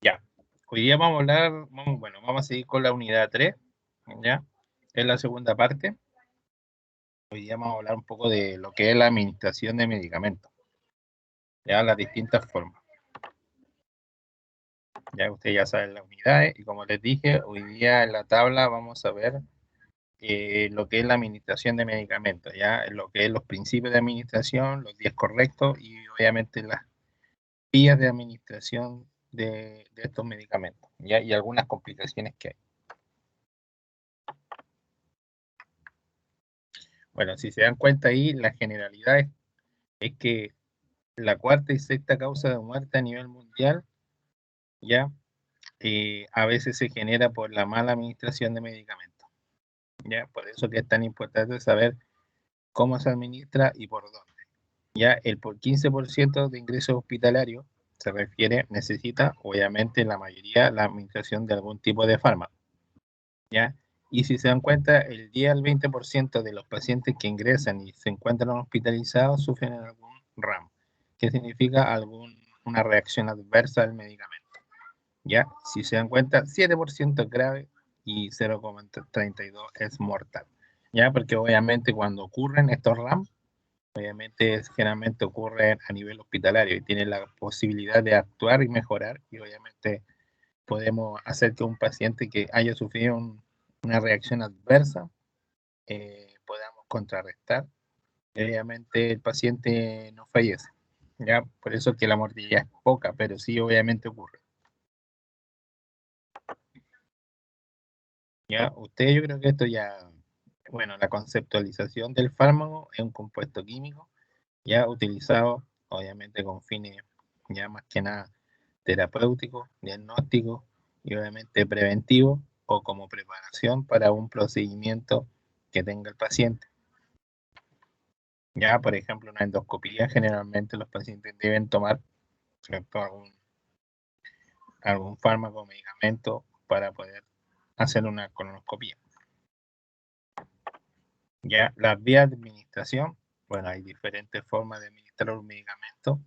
Ya. Hoy día vamos a hablar, vamos a seguir con la unidad 3, ¿ya? Es la segunda parte. Hoy día vamos a hablar un poco de lo que es la administración de medicamentos, ya las distintas formas. Ya ustedes ya saben las unidades y como les dije, hoy día en la tabla vamos a ver lo que es la administración de medicamentos, ya lo que es los principios de administración, los 10 correctos y obviamente las vías de administración de estos medicamentos, ¿ya? Y algunas complicaciones que hay. Bueno, si se dan cuenta ahí, la generalidad es que la cuarta y sexta causa de muerte a nivel mundial, ya, a veces se genera por la mala administración de medicamentos, ya, por eso que es tan importante saber cómo se administra y por dónde. Ya, el por 15% de ingresos hospitalarios se refiere, necesita, obviamente, la mayoría, la administración de algún tipo de fármaco, ya, y si se dan cuenta, el 10 al 20% de los pacientes que ingresan y se encuentran hospitalizados sufren algún RAM, que significa una reacción adversa al medicamento. ¿Ya? Si se dan cuenta, 7% es grave y 0,32 es mortal. ¿Ya? Porque obviamente cuando ocurren estos RAM, obviamente generalmente ocurren a nivel hospitalario y tienen la posibilidad de actuar y mejorar y obviamente podemos hacer que un paciente que haya sufrido una reacción adversa podamos contrarrestar. Obviamente el paciente no fallece. ¿Ya? Por eso que la mortalidad es poca, pero sí obviamente ocurre. Ya, yo creo que esto ya, bueno, la conceptualización del fármaco es un compuesto químico ya utilizado obviamente con fines ya más que nada terapéuticos, diagnósticos y obviamente preventivos o como preparación para un procedimiento que tenga el paciente. Ya, por ejemplo, una endoscopía, generalmente los pacientes deben tomar, ¿cierto? algún fármaco o medicamento para poder hacer una colonoscopia. Ya, las vías de administración, bueno, hay diferentes formas de administrar un medicamento.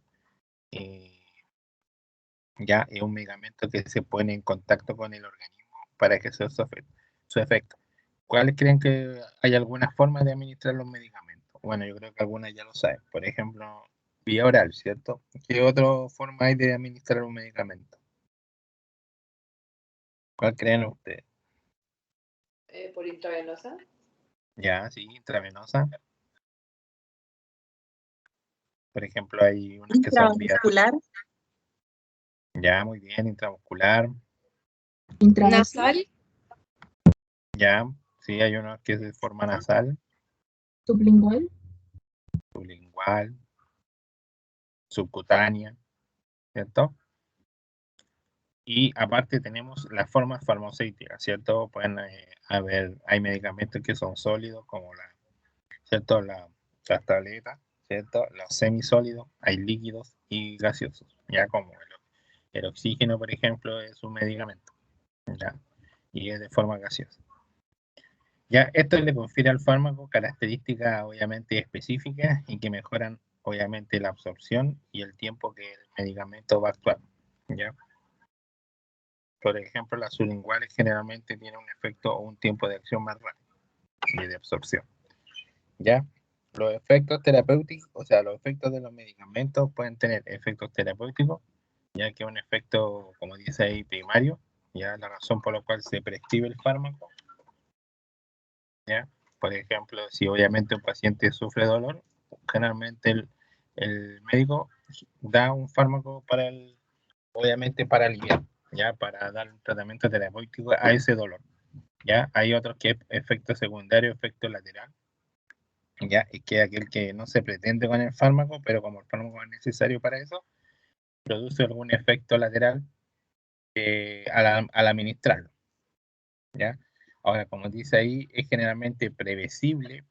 Ya es un medicamento que se pone en contacto con el organismo para que sea su efecto. ¿Cuáles creen que hay algunas formas de administrar los medicamentos? Bueno, yo creo que algunas ya lo saben. Por ejemplo, vía oral, ¿cierto? ¿Qué otra forma hay de administrar un medicamento? ¿Cuál creen ustedes? Por intravenosa. Ya, sí, intravenosa. Por ejemplo, hay unas que son vías. Intramuscular. Ya, muy bien, intramuscular. Nasal. Ya, sí, hay unos que es de forma nasal. Sublingual. Sublingual. Subcutánea, ¿cierto? Y aparte tenemos las formas farmacéuticas, ¿cierto? Pueden haber, hay medicamentos que son sólidos, como ¿cierto? Las tabletas, ¿cierto? Los semisólidos, hay líquidos y gaseosos, ya como el oxígeno, por ejemplo, es un medicamento, ¿ya? Y es de forma gaseosa. Ya, esto le confiere al fármaco características obviamente específicas y que mejoran obviamente la absorción y el tiempo que el medicamento va a actuar, ¿ya? Por ejemplo, las sublinguales generalmente tienen un efecto o un tiempo de acción más rápido y de absorción. ¿Ya? Los efectos terapéuticos, o sea, los efectos de los medicamentos pueden tener efectos terapéuticos, ya que un efecto, como dice ahí, primario, ya la razón por la cual se prescribe el fármaco. ¿Ya? Por ejemplo, si obviamente un paciente sufre dolor, generalmente el médico da un fármaco obviamente para aliviar, ya para dar un tratamiento terapéutico a ese dolor. Ya hay otros que es efecto secundario, efecto lateral, ya y que aquel que no se pretende con el fármaco, pero como el fármaco es necesario para eso, produce algún efecto lateral al administrarlo. ¿Ya? Ahora, como dice ahí, es generalmente previsible,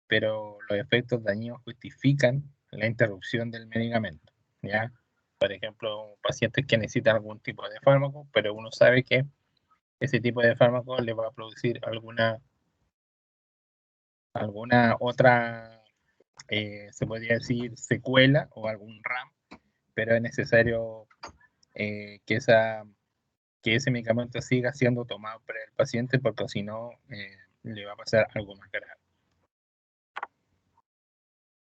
pero los efectos dañinos justifican la interrupción del medicamento. ¿Ya? Por ejemplo, pacientes que necesitan algún tipo de fármaco, pero uno sabe que ese tipo de fármaco le va a producir alguna otra, se podría decir, secuela o algún RAM, pero es necesario que que ese medicamento siga siendo tomado por el paciente, porque si no, le va a pasar algo más grave.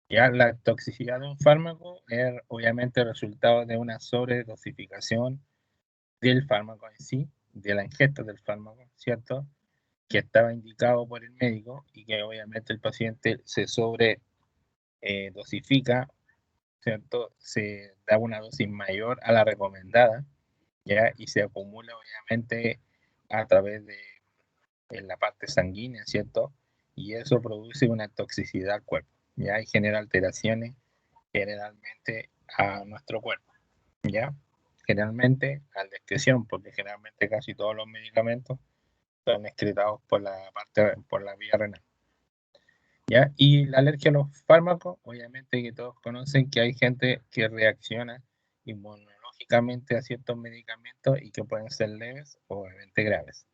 Ya la toxicidad de un fármaco es obviamente el resultado de una sobredosificación del fármaco en sí, de la ingesta del fármaco, ¿cierto? Que estaba indicado por el médico y que obviamente el paciente se sobre dosifica, ¿cierto? Se da una dosis mayor a la recomendada, ¿ya? Y se acumula obviamente a través de en la parte sanguínea, ¿cierto? Y eso produce una toxicidad al cuerpo, ¿ya? Y genera alteraciones generalmente a nuestro cuerpo, ¿ya? Generalmente a la excreción, porque generalmente casi todos los medicamentos son excretados por la vía renal, ¿ya? Y la alergia a los fármacos, obviamente que todos conocen que hay gente que reacciona inmunológicamente a ciertos medicamentos y que pueden ser leves o obviamente graves.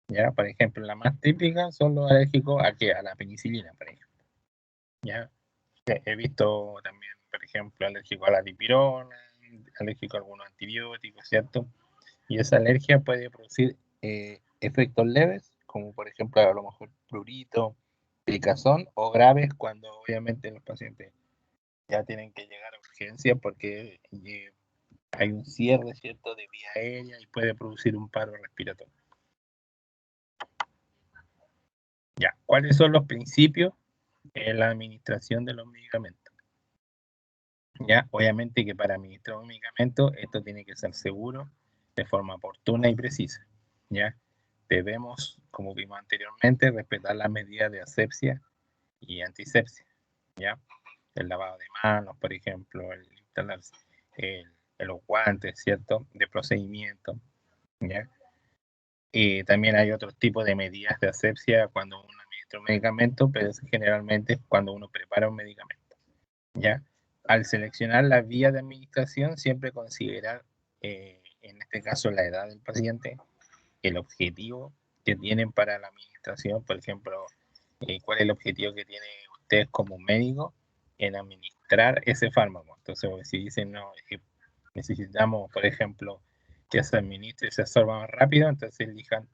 ¿Ya? Por ejemplo, la más típica son los alérgicos a, ¿qué? A la penicilina, por ejemplo. ¿Ya? He visto también, por ejemplo, alérgico a la dipirona, alérgico a algunos antibióticos, ¿cierto? Y esa alergia puede producir efectos leves, como por ejemplo a lo mejor prurito, picazón, o graves cuando obviamente los pacientes ya tienen que llegar a urgencia porque hay un cierre, ¿cierto?, de vía aérea y puede producir un paro respiratorio. Ya, ¿cuáles son los principios en la administración de los medicamentos? Ya, obviamente que para administrar un medicamento esto tiene que ser seguro, de forma oportuna y precisa. Ya, debemos, como vimos anteriormente, respetar las medidas de asepsia y antisepsia. Ya, el lavado de manos, por ejemplo, el instalar los guantes, ¿cierto?, de procedimiento. Ya, también hay otros tipos de medidas de asepsia cuando uno administra un medicamento, pero es generalmente cuando uno prepara un medicamento. ¿Ya? Al seleccionar la vía de administración, siempre considerar, en este caso, la edad del paciente, el objetivo que tienen para la administración, por ejemplo, cuál es el objetivo que tiene usted como médico en administrar ese fármaco. Entonces, si dicen, no, necesitamos, por ejemplo, que se administre y se absorba más rápido, entonces elijan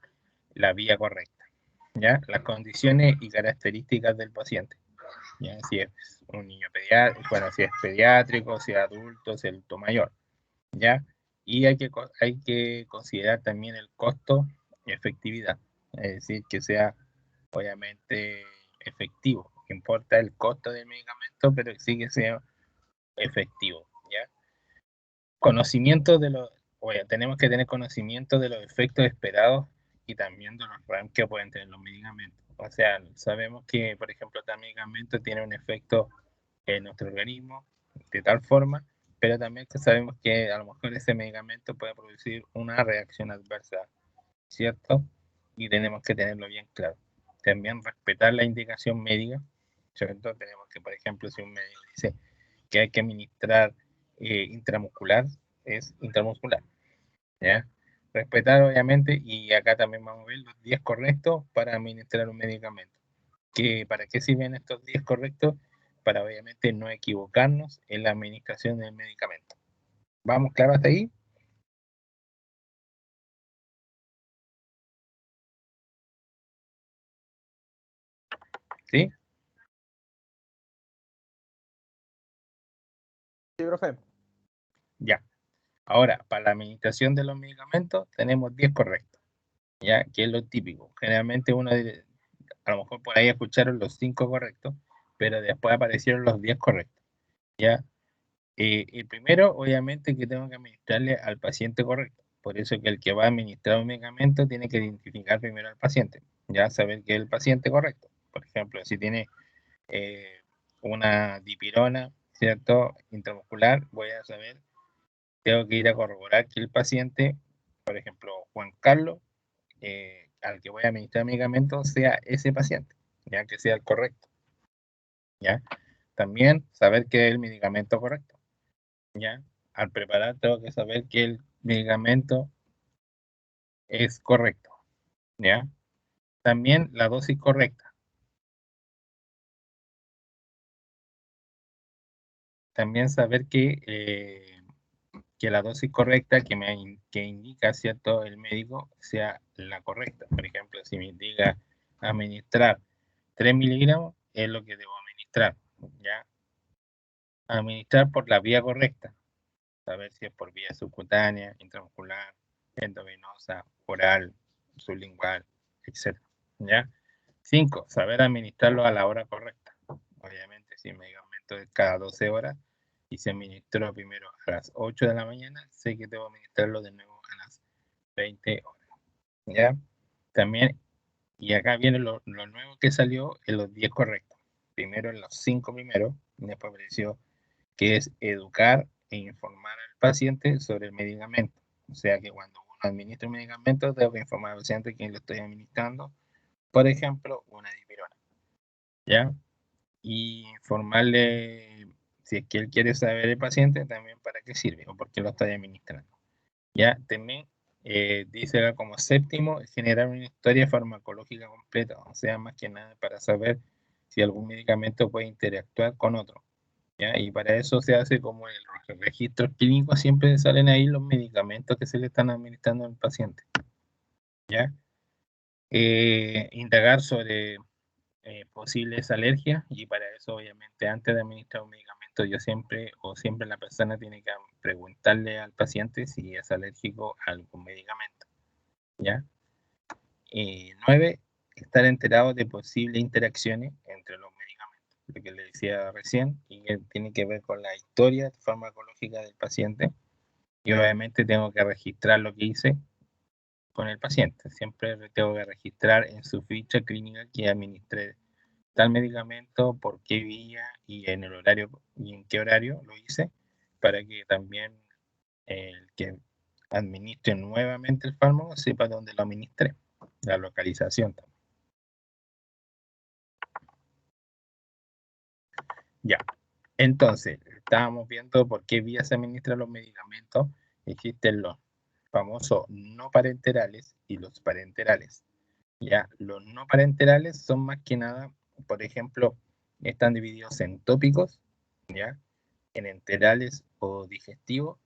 la vía correcta. ¿Ya? Las condiciones y características del paciente. ¿Ya? Si es un niño pediátrico, bueno, si es pediátrico, si es adulto, si es adulto mayor, ¿ya? Y hay que considerar también el costo y efectividad, es decir, que sea obviamente efectivo. Importa el costo del medicamento, pero sí que sea efectivo, ¿ya? Conocimiento de los, tenemos que tener conocimiento de los efectos esperados y también de los RAMs que pueden tener los medicamentos. O sea, sabemos que, por ejemplo, tal medicamento tiene un efecto en nuestro organismo de tal forma, pero también que sabemos que a lo mejor ese medicamento puede producir una reacción adversa, ¿cierto? Y tenemos que tenerlo bien claro. También respetar la indicación médica, ¿cierto? Tenemos que, por ejemplo, si un médico dice que hay que administrar intramuscular, es intramuscular, ¿ya? Respetar, obviamente, y acá también vamos a ver los 10 correctos para administrar un medicamento. ¿Para qué sirven estos 10 correctos? Para obviamente no equivocarnos en la administración del medicamento. ¿Vamos claro hasta ahí? ¿Sí? Sí, profe. Ya. Ahora, para la administración de los medicamentos tenemos 10 correctos, ¿ya? Que es lo típico. Generalmente a lo mejor por ahí escucharon los 5 correctos, pero después aparecieron los 10 correctos, ¿ya? El primero, obviamente, que tengo que administrarle al paciente correcto. Por eso que el que va a administrar un medicamento tiene que identificar primero al paciente, ya saber que es el paciente correcto. Por ejemplo, si tiene una dipirona, ¿cierto?, intramuscular, voy a saber, tengo que ir a corroborar que el paciente, por ejemplo, Juan Carlos, al que voy a administrar medicamento, sea ese paciente, ya que sea el correcto, ¿ya? También saber que es el medicamento correcto, ¿ya? Al preparar tengo que saber que el medicamento es correcto, ¿ya? También la dosis correcta. También saber que que la dosis correcta que indica, ¿cierto?, el médico sea la correcta. Por ejemplo, si me indica administrar 3 miligramos, es lo que debo administrar, ¿ya? Administrar por la vía correcta, saber si es por vía subcutánea, intramuscular, endovenosa, oral, sublingual, etc. ¿Ya? 5. Saber administrarlo a la hora correcta. Obviamente, si el medicamento es cada 12 horas y se administró primero a las 8 de la mañana, sé que debo administrarlo de nuevo a las 20 horas. ¿Ya? También, y acá viene lo nuevo que salió en los 10 correctos. Primero en los 5 primeros, y después apareció que es educar e informar al paciente sobre el medicamento. O sea que cuando uno administra un medicamento, debo informar al paciente que lo estoy administrando, por ejemplo, una dipirona, ¿ya? Y informarle, si es que él quiere saber el paciente, también para qué sirve o por qué lo estoy administrando. ¿Ya? También dice como séptimo, generar una historia farmacológica completa, o sea, más que nada para saber si algún medicamento puede interactuar con otro. ¿Ya? Y para eso se hace como en el registro clínico, siempre salen ahí los medicamentos que se le están administrando al paciente. ¿Ya? Indagar sobre posibles alergias, y para eso obviamente antes de administrar un medicamento siempre la persona tiene que preguntarle al paciente si es alérgico a algún medicamento. ¿Ya? 9. Estar enterado de posibles interacciones entre los medicamentos, lo que le decía recién, y que tiene que ver con la historia farmacológica del paciente, y obviamente tengo que registrar lo que hice con el paciente. Siempre tengo que registrar en su ficha clínica que administré tal medicamento, por qué vía y en el horario y en qué horario lo hice, para que también el que administre nuevamente el fármaco sepa dónde lo administré, la localización también. Ya, entonces, estábamos viendo por qué vía se administran los medicamentos. Existen los famosos no parenterales y los parenterales. Ya, los no parenterales son más que nada, por ejemplo, están divididos en tópicos, ya, en enterales o digestivos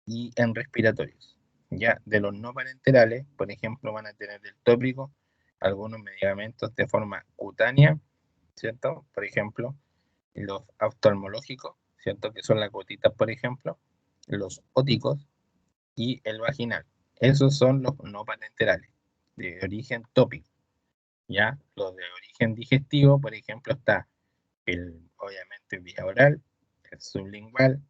y en respiratorios. Ya, de los no parenterales, por ejemplo, van a tener el tópico algunos medicamentos de forma cutánea, ¿cierto? Por ejemplo, los oftalmológicos, ¿cierto? Que son las gotitas, por ejemplo, los óticos y el vaginal. Esos son los no parenterales, de origen tópico. ¿Ya? Los de origen digestivo, por ejemplo, está obviamente, vía oral, el sublingual,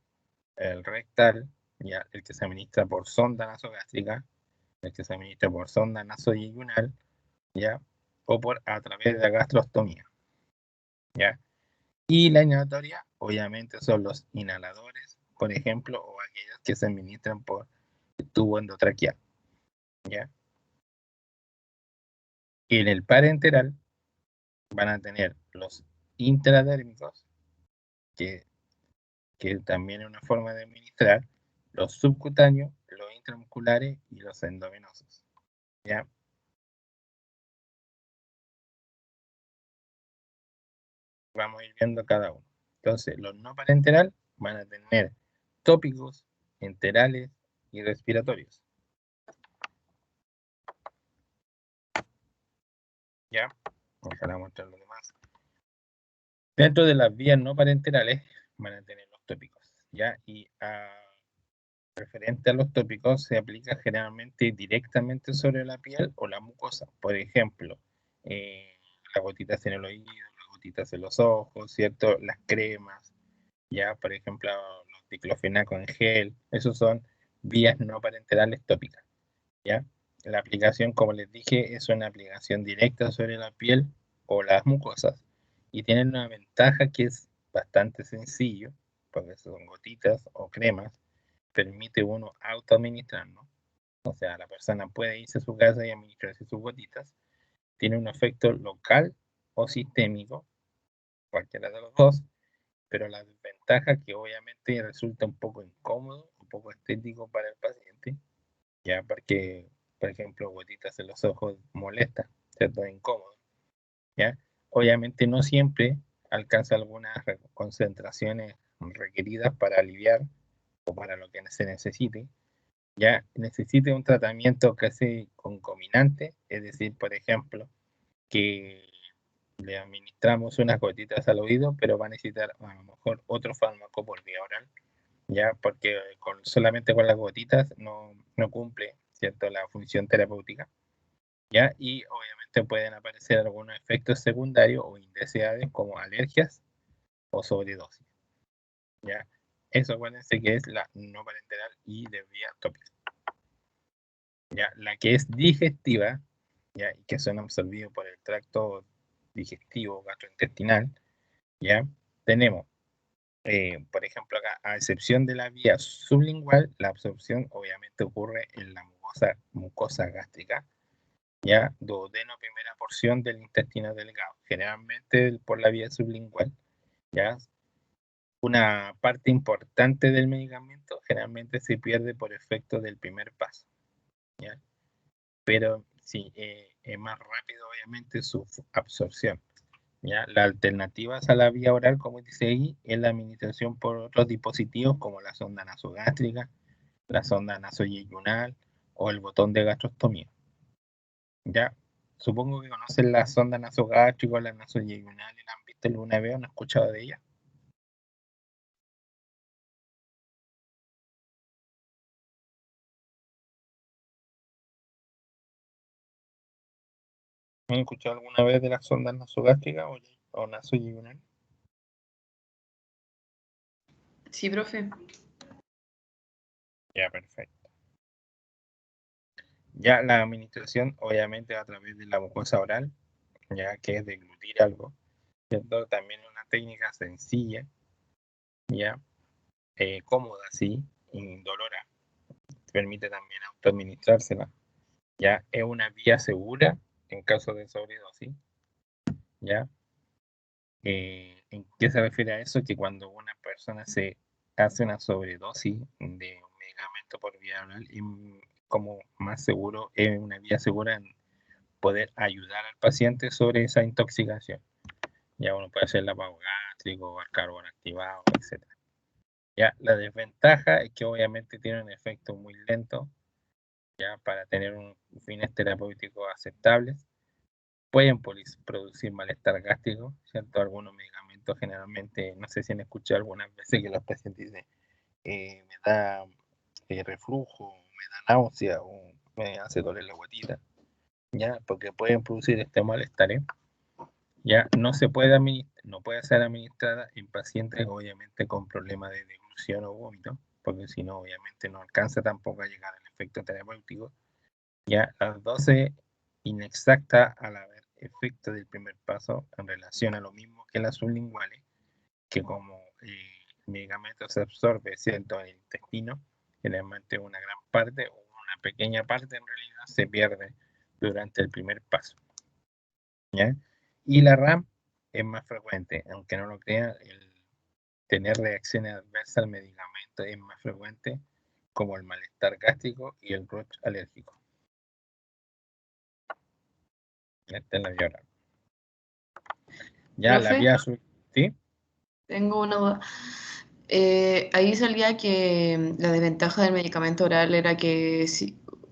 el rectal, ¿ya? El que se administra por sonda nasogástrica, el que se administra por sonda nasoyeyunal, ¿ya? O a través de la gastrostomía, ¿ya? Y la inhalatoria, obviamente, son los inhaladores, por ejemplo, o aquellos que se administran por tubo endotraqueal, ¿ya? En el parenteral van a tener los intradérmicos, que también es una forma de administrar, los subcutáneos, los intramusculares y los endovenosos, ¿ya? Vamos a ir viendo cada uno. Entonces, los no parenteral van a tener tópicos, enterales y respiratorios. ¿Ya? Ojalá mostrar los demás. Dentro de las vías no parenterales van a tener los tópicos, ¿ya? Y referente a los tópicos se aplica generalmente directamente sobre la piel o la mucosa. Por ejemplo, las gotitas en el oído, las gotitas en los ojos, ¿cierto? Las cremas, ya, por ejemplo, los diclofenaco en gel, esos son vías no parenterales tópicas, ¿ya? La aplicación, como les dije, es una aplicación directa sobre la piel o las mucosas y tienen una ventaja que es bastante sencillo, porque son gotitas o cremas, permite uno autoadministrar, ¿no? O sea, la persona puede irse a su casa y administrarse sus gotitas. Tiene un efecto local o sistémico, cualquiera de los dos, pero la desventaja que obviamente resulta un poco incómodo, un poco estético para el paciente, ya porque, por ejemplo, gotitas en los ojos molesta, ¿cierto? Es incómodo, ¿ya? Obviamente no siempre alcanza algunas concentraciones requeridas para aliviar o para lo que se necesite, ya necesite un tratamiento casi concomitante, es decir, por ejemplo, que le administramos unas gotitas al oído, pero va a necesitar a lo mejor otro fármaco por vía oral, ya porque solamente con las gotitas no cumple, ¿cierto?, la función terapéutica, ya, y obviamente pueden aparecer algunos efectos secundarios o indeseados como alergias o sobredosis, ya. Eso acuérdense que es la no parenteral y de vía tópica. Ya, la que es digestiva, ya, y que son absorbidos por el tracto digestivo gastrointestinal, ya, tenemos, por ejemplo, acá, a excepción de la vía sublingual, la absorción obviamente ocurre en la mucosa gástrica, ya, duodeno, primera porción del intestino delgado, generalmente por la vía sublingual, ya. Una parte importante del medicamento generalmente se pierde por efecto del primer paso, ¿ya? Pero sí, es más rápido obviamente su absorción, ¿ya? Las alternativas a la vía oral, como dice ahí, es la administración por otros dispositivos como la sonda nasogástrica, la sonda nasoyeyunal o el botón de gastrostomía, ¿ya? Supongo que conocen la sonda nasogástrica o la nasoyeyunal y la han visto alguna vez o no han escuchado de ella. ¿Han escuchado alguna vez de las sondas nasogástricas o nasoyeyunal? Sí, profe. Ya, perfecto. Ya la administración, obviamente, a través de la mucosa oral, ya que es deglutir algo, ¿cierto? También una técnica sencilla, ya, cómoda, sí, indolora, permite también autoadministrársela, ya, es una vía segura en caso de sobredosis, ya. ¿En qué se refiere a eso? Que cuando una persona se hace una sobredosis de un medicamento por vía oral, es como más seguro, es una vía segura en poder ayudar al paciente sobre esa intoxicación. Ya uno puede hacer lavado gástrico, el carbón activado, etc. Ya, la desventaja es que obviamente tiene un efecto muy lento, ya, para tener fines terapéuticos aceptables. Pueden producir malestar gástrico, ¿cierto? Algunos medicamentos generalmente, no sé si han escuchado algunas veces que los pacientes dicen, me da reflujo, me da náusea o me hace doler la guatita, ¿ya? Porque pueden producir este malestar, ¿eh? Ya no puede ser administrada en pacientes obviamente con problemas de deglución o vómito, porque si no obviamente no alcanza tampoco a llegar al efecto terapéutico. Ya las dosis inexactas al haber efecto del primer paso en relación a lo mismo que las sublinguales, que como el medicamento se absorbe, ¿cierto?, en el intestino, generalmente una gran parte o una pequeña parte en realidad se pierde durante el primer paso, ¿ya? Y la RAM es más frecuente, aunque no lo crean, el tener reacciones adversas al medicamento es más frecuente, como el malestar gástrico y el brote alérgico. Esta es la vía oral. Ya la Profe, vía azul, ¿sí? tengo una duda. Ahí salía que la desventaja del medicamento oral era que,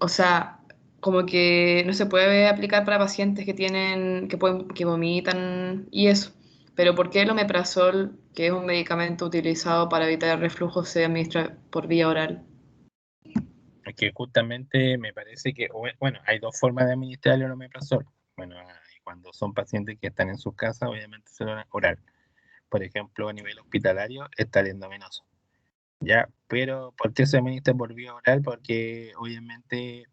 o sea, como que no se puede aplicar para pacientes que que vomitan y eso. Pero ¿por qué el omeprazol, que es un medicamento utilizado para evitar el reflujo, se administra por vía oral? Que justamente me parece que, bueno, hay dos formas de administrar el omeprazol. Bueno, cuando son pacientes que están en sus casas, obviamente se lo dan oral. Por ejemplo, a nivel hospitalario está el endovenoso. Ya, pero ¿por qué se administra por vía oral? Porque obviamente,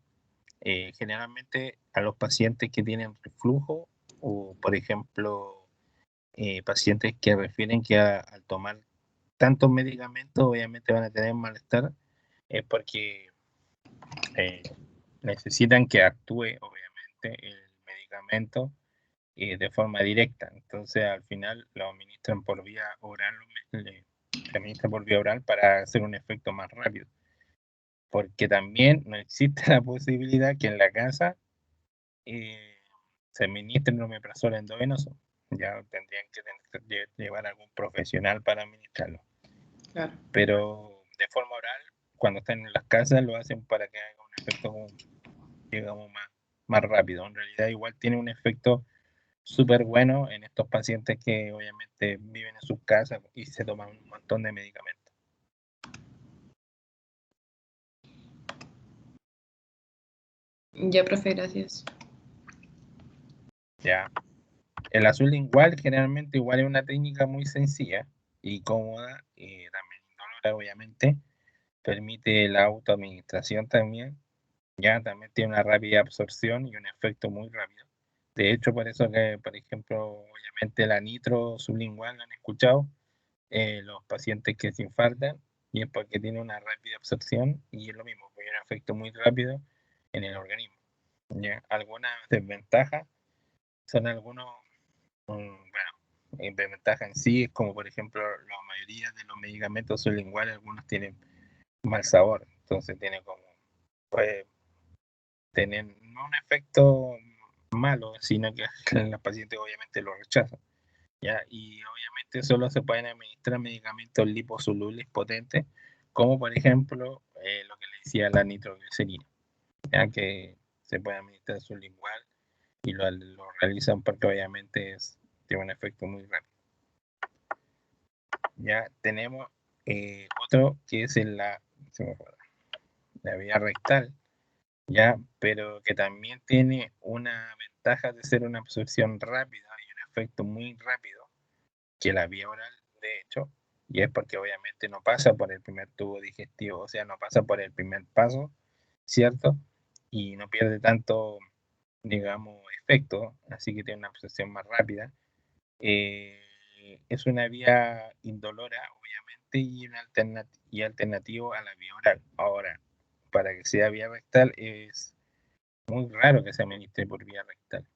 generalmente a los pacientes que tienen reflujo o, por ejemplo, pacientes que refieren que al tomar tantos medicamentos, obviamente van a tener malestar, es porque eh, necesitan que actúe, obviamente, el medicamento de forma directa. Entonces, al final lo administran por vía oral, se administra por vía oral para hacer un efecto más rápido. Porque también no existe la posibilidad que en la casa eh, se administre un omeprazol endovenoso. Ya tendrían que llevar a algún profesional para administrarlo. Claro. Pero de forma oral, cuando están en las casas, lo hacen para que haga un efecto, digamos, más rápido. En realidad igual tiene un efecto súper bueno en estos pacientes que obviamente viven en sus casas y se toman un montón de medicamentos. Ya, profe, gracias. Ya. El azul lingual generalmente igual es una técnica muy sencilla y cómoda, también indolora obviamente, permite la autoadministración también, ya también tiene una rápida absorción y un efecto muy rápido. De hecho, por eso que, por ejemplo, obviamente la nitro sublingual, ¿la han escuchado? Los pacientes que se infartan, y es porque tiene una rápida absorción y es lo mismo, porque hay un efecto muy rápido en el organismo. ¿Ya? Algunas desventajas son algunos, bueno, desventajas en sí, es como por ejemplo la mayoría de los medicamentos sublinguales, algunos tienen mal sabor, entonces tiene como, puede tener no un efecto malo, sino que la paciente obviamente lo rechaza. ¿Ya? Y obviamente solo se pueden administrar medicamentos liposolubles potentes, como por ejemplo lo que le decía la nitroglicerina, ya que se puede administrar sublingual y lo realizan porque obviamente tiene un efecto muy rápido. Ya tenemos otro que es la vía rectal, ya, pero que también tiene una ventaja de ser una absorción rápida y un efecto muy rápido que la vía oral, de hecho, y es porque obviamente no pasa por el primer tubo digestivo, o sea, no pasa por el primer paso, ¿cierto? Y no pierde tanto, digamos, efecto, así que tiene una absorción más rápida. Es una vía indolora, obviamente, y alternativo a la vía oral. Ahora, para que sea vía rectal, es muy raro que se administre por vía rectal,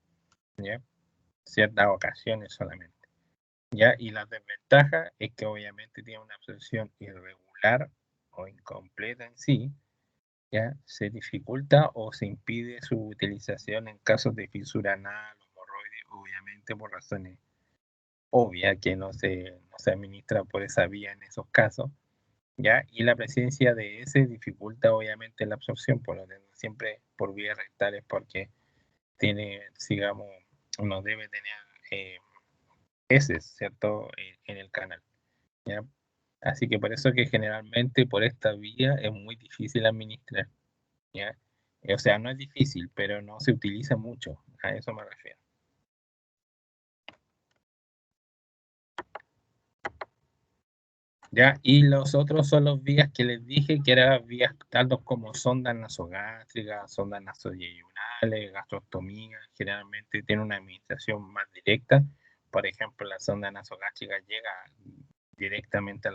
¿ya? Ciertas ocasiones solamente. ¿Ya? Y la desventaja es que obviamente tiene una absorción irregular o incompleta en sí, ¿ya? Se dificulta o se impide su utilización en casos de fisura anal o hemorroides, obviamente por razones obvias que no se administra por esa vía en esos casos, ¿ya? Y la presencia de ese dificulta obviamente la absorción, por lo tanto siempre por vías rectales porque tiene, digamos, no debe tener heces, ¿cierto? En el canal. ¿Ya? Así que por eso que generalmente por esta vía es muy difícil administrar, ¿ya? O sea, no es difícil, pero no se utiliza mucho, a eso me refiero. ¿Ya? Y los otros son los vías que les dije, que eran vías tales como sondas nasogástricas, sondas nasoyeyunales, gastrostomía, generalmente tiene una administración más directa. Por ejemplo, la sonda nasogástrica llega directamente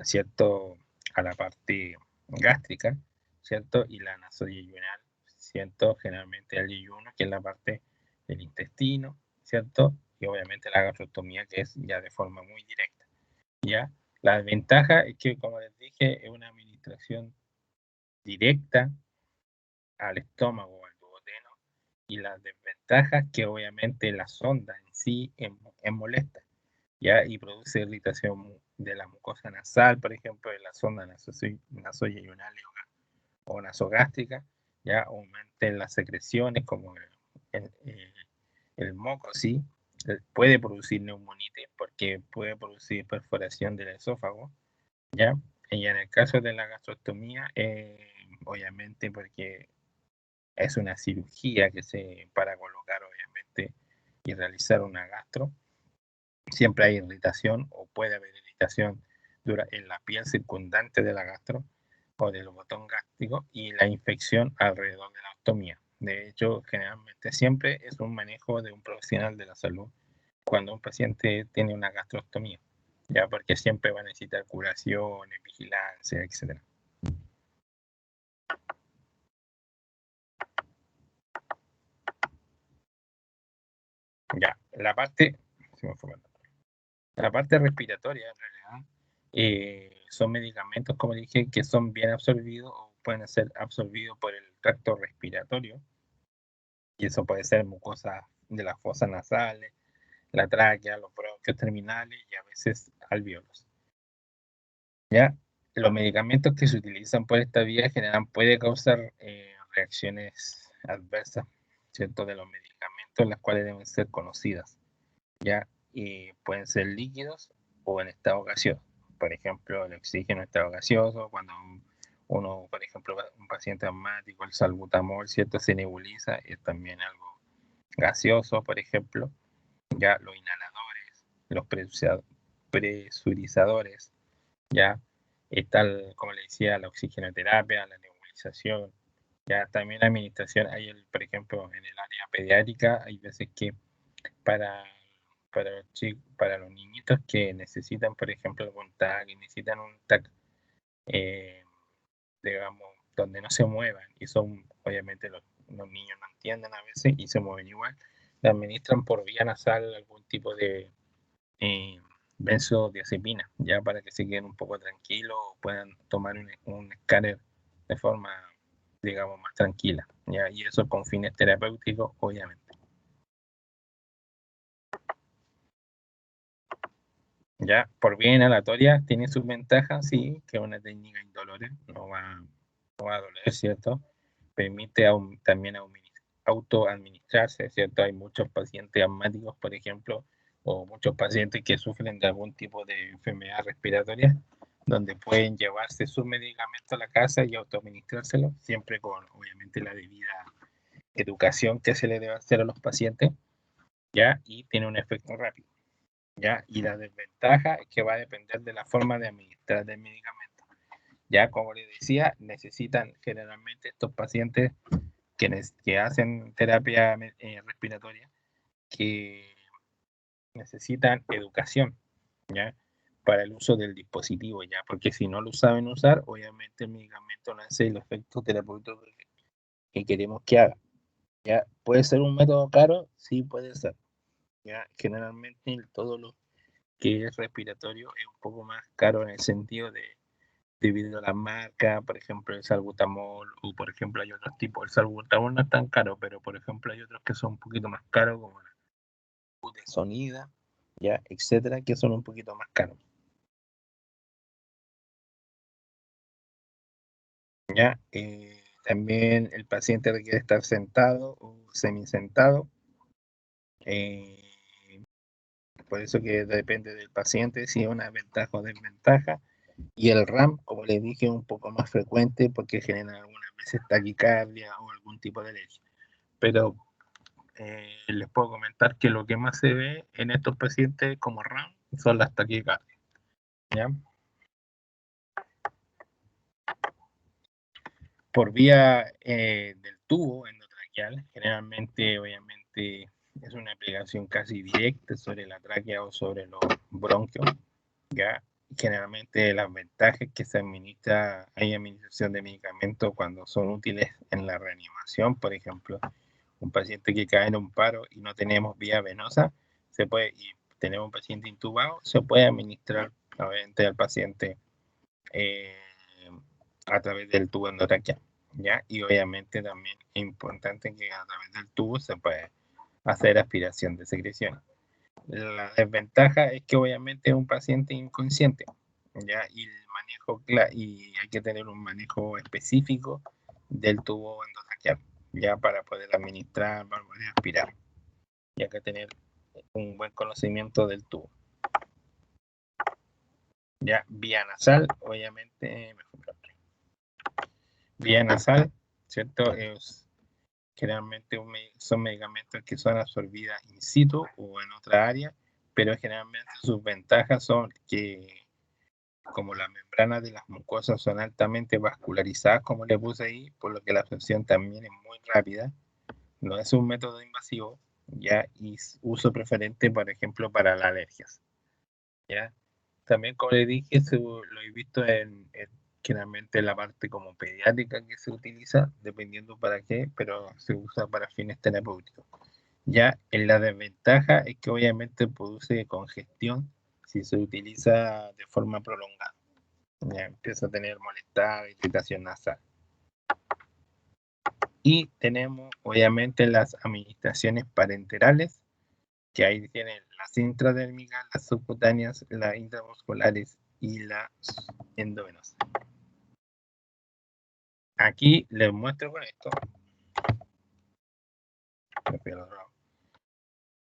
¿cierto? A la parte gástrica, ¿cierto? Y la nasoyeyunal, ¿cierto? Generalmente el yeyuno, que es la parte del intestino, ¿cierto? Y obviamente la gastrostomía, que es ya de forma muy directa, ¿ya? La ventaja es que, como les dije, es una administración directa al estómago o al duodeno, y las desventajas que obviamente la sonda en sí es molesta, ¿ya? Y produce irritación de la mucosa nasal, por ejemplo, de la sonda nasoyeyunal o nasogástrica, ¿ya? Aumenten las secreciones como el moco, ¿sí? Puede producir neumonitis porque puede producir perforación del esófago, ¿ya? Y en el caso de la gastrostomía, obviamente porque es una cirugía para colocar, obviamente, y realizar una gastro, siempre hay irritación o puede haber irritación en la piel circundante de la gastro o del botón gástrico y la infección alrededor de la ostomía. De hecho, generalmente siempre es un manejo de un profesional de la salud cuando un paciente tiene una gastrostomía, ya porque siempre va a necesitar curaciones, vigilancia, etc. Ya, la parte respiratoria, en realidad, son medicamentos, como dije, que son bien absorbidos o pueden ser absorbidos por el tracto respiratorio, y eso puede ser mucosa de las fosas nasales, la tráquea, los bronquios terminales y a veces alvéolos. ¿Ya? Los medicamentos que se utilizan por esta vía general puede causar reacciones adversas, ¿cierto? De los medicamentos, las cuales deben ser conocidas, ¿ya? Y pueden ser líquidos o en estado gaseoso. Por ejemplo, el oxígeno en estado gaseoso, cuando uno, por ejemplo, un paciente asmático, el salbutamol, ¿cierto? Se nebuliza, es también algo gaseoso, por ejemplo. Ya los inhaladores, los presurizadores, ya está, como le decía, la oxigenoterapia, la nebulización, ya también la administración, hay por ejemplo, en el área pediátrica, hay veces que para, para los niñitos que necesitan, por ejemplo, algún TAC, que necesitan un TAC, eh, digamos, donde no se muevan, y son, obviamente, los niños no entienden a veces y se mueven igual, le administran por vía nasal algún tipo de eh, benzodiazepina, ya para que se queden un poco tranquilos o puedan tomar un escáner de forma, digamos, más tranquila, ya, y eso con fines terapéuticos, obviamente. Ya, por vía inhalatoria tiene sus ventajas, sí, que es una técnica indolore, no va a doler, ¿cierto? Permite también autoadministrarse, ¿cierto? Hay muchos pacientes asmáticos, por ejemplo, o muchos pacientes que sufren de algún tipo de enfermedad respiratoria, donde pueden llevarse su medicamento a la casa y autoadministrárselo, siempre con, obviamente, la debida educación que se le debe hacer a los pacientes, ¿ya? Y tiene un efecto rápido. ¿Ya? Y la desventaja es que va a depender de la forma de administrar el medicamento. Ya, como les decía, necesitan generalmente estos pacientes que hacen terapia respiratoria, que necesitan educación, ¿ya? Para el uso del dispositivo, ¿ya? Porque si no lo saben usar, obviamente el medicamento no hace el efecto terapéutico que queremos que haga, ¿ya? ¿Puede ser un método caro? Sí, puede ser, ¿ya? Generalmente todo lo que es respiratorio es un poco más caro en el sentido de debido a la marca, por ejemplo el salbutamol, o por ejemplo hay otros tipos, el salbutamol no es tan caro, pero por ejemplo hay otros que son un poquito más caros, como la budesonida, ya, etcétera, que son un poquito más caros. Ya, también el paciente requiere estar sentado o semisentado, eh, por eso que depende del paciente si es una ventaja o desventaja. Y el RAM, como les dije, es un poco más frecuente porque genera algunas veces taquicardia o algún tipo de alergia. Pero les puedo comentar que lo que más se ve en estos pacientes como RAM son las taquicardias, ¿ya? Por vía del tubo endotraqueal, generalmente, obviamente, es una aplicación casi directa sobre la tráquea o sobre los bronquios, ¿ya? Generalmente las ventajas que se administra, hay administración de medicamentos cuando son útiles en la reanimación, por ejemplo, un paciente que cae en un paro y no tenemos vía venosa, y tenemos un paciente intubado, se puede administrar obviamente al paciente eh, a través del tubo endotraqueal, ¿ya? Y obviamente también es importante que a través del tubo se puede hacer aspiración de secreción. La desventaja es que obviamente es un paciente inconsciente, ¿ya? Y el manejo, y hay que tener un manejo específico del tubo endotraqueal, ya para poder administrar, para poder aspirar, y hay que tener un buen conocimiento del tubo. Ya, vía nasal, obviamente, vía nasal, ¿cierto? Generalmente son medicamentos que son absorbidas in situ o en otra área, pero generalmente sus ventajas son que como las membranas de las mucosas son altamente vascularizadas, como le puse ahí, por lo que la absorción también es muy rápida, no es un método invasivo, ya, y uso preferente, por ejemplo, para las alergias, ya. También, como le dije, lo he visto generalmente en la parte como pediátrica que se utiliza, dependiendo para qué, pero se usa para fines terapéuticos. Ya, en la desventaja es que obviamente produce congestión si se utiliza de forma prolongada. Ya empieza a tener molestar, irritación nasal. Y tenemos obviamente las administraciones parenterales, que ahí tienen las intradérmicas, las subcutáneas, las intramusculares y la endovenosa. Aquí les muestro con esto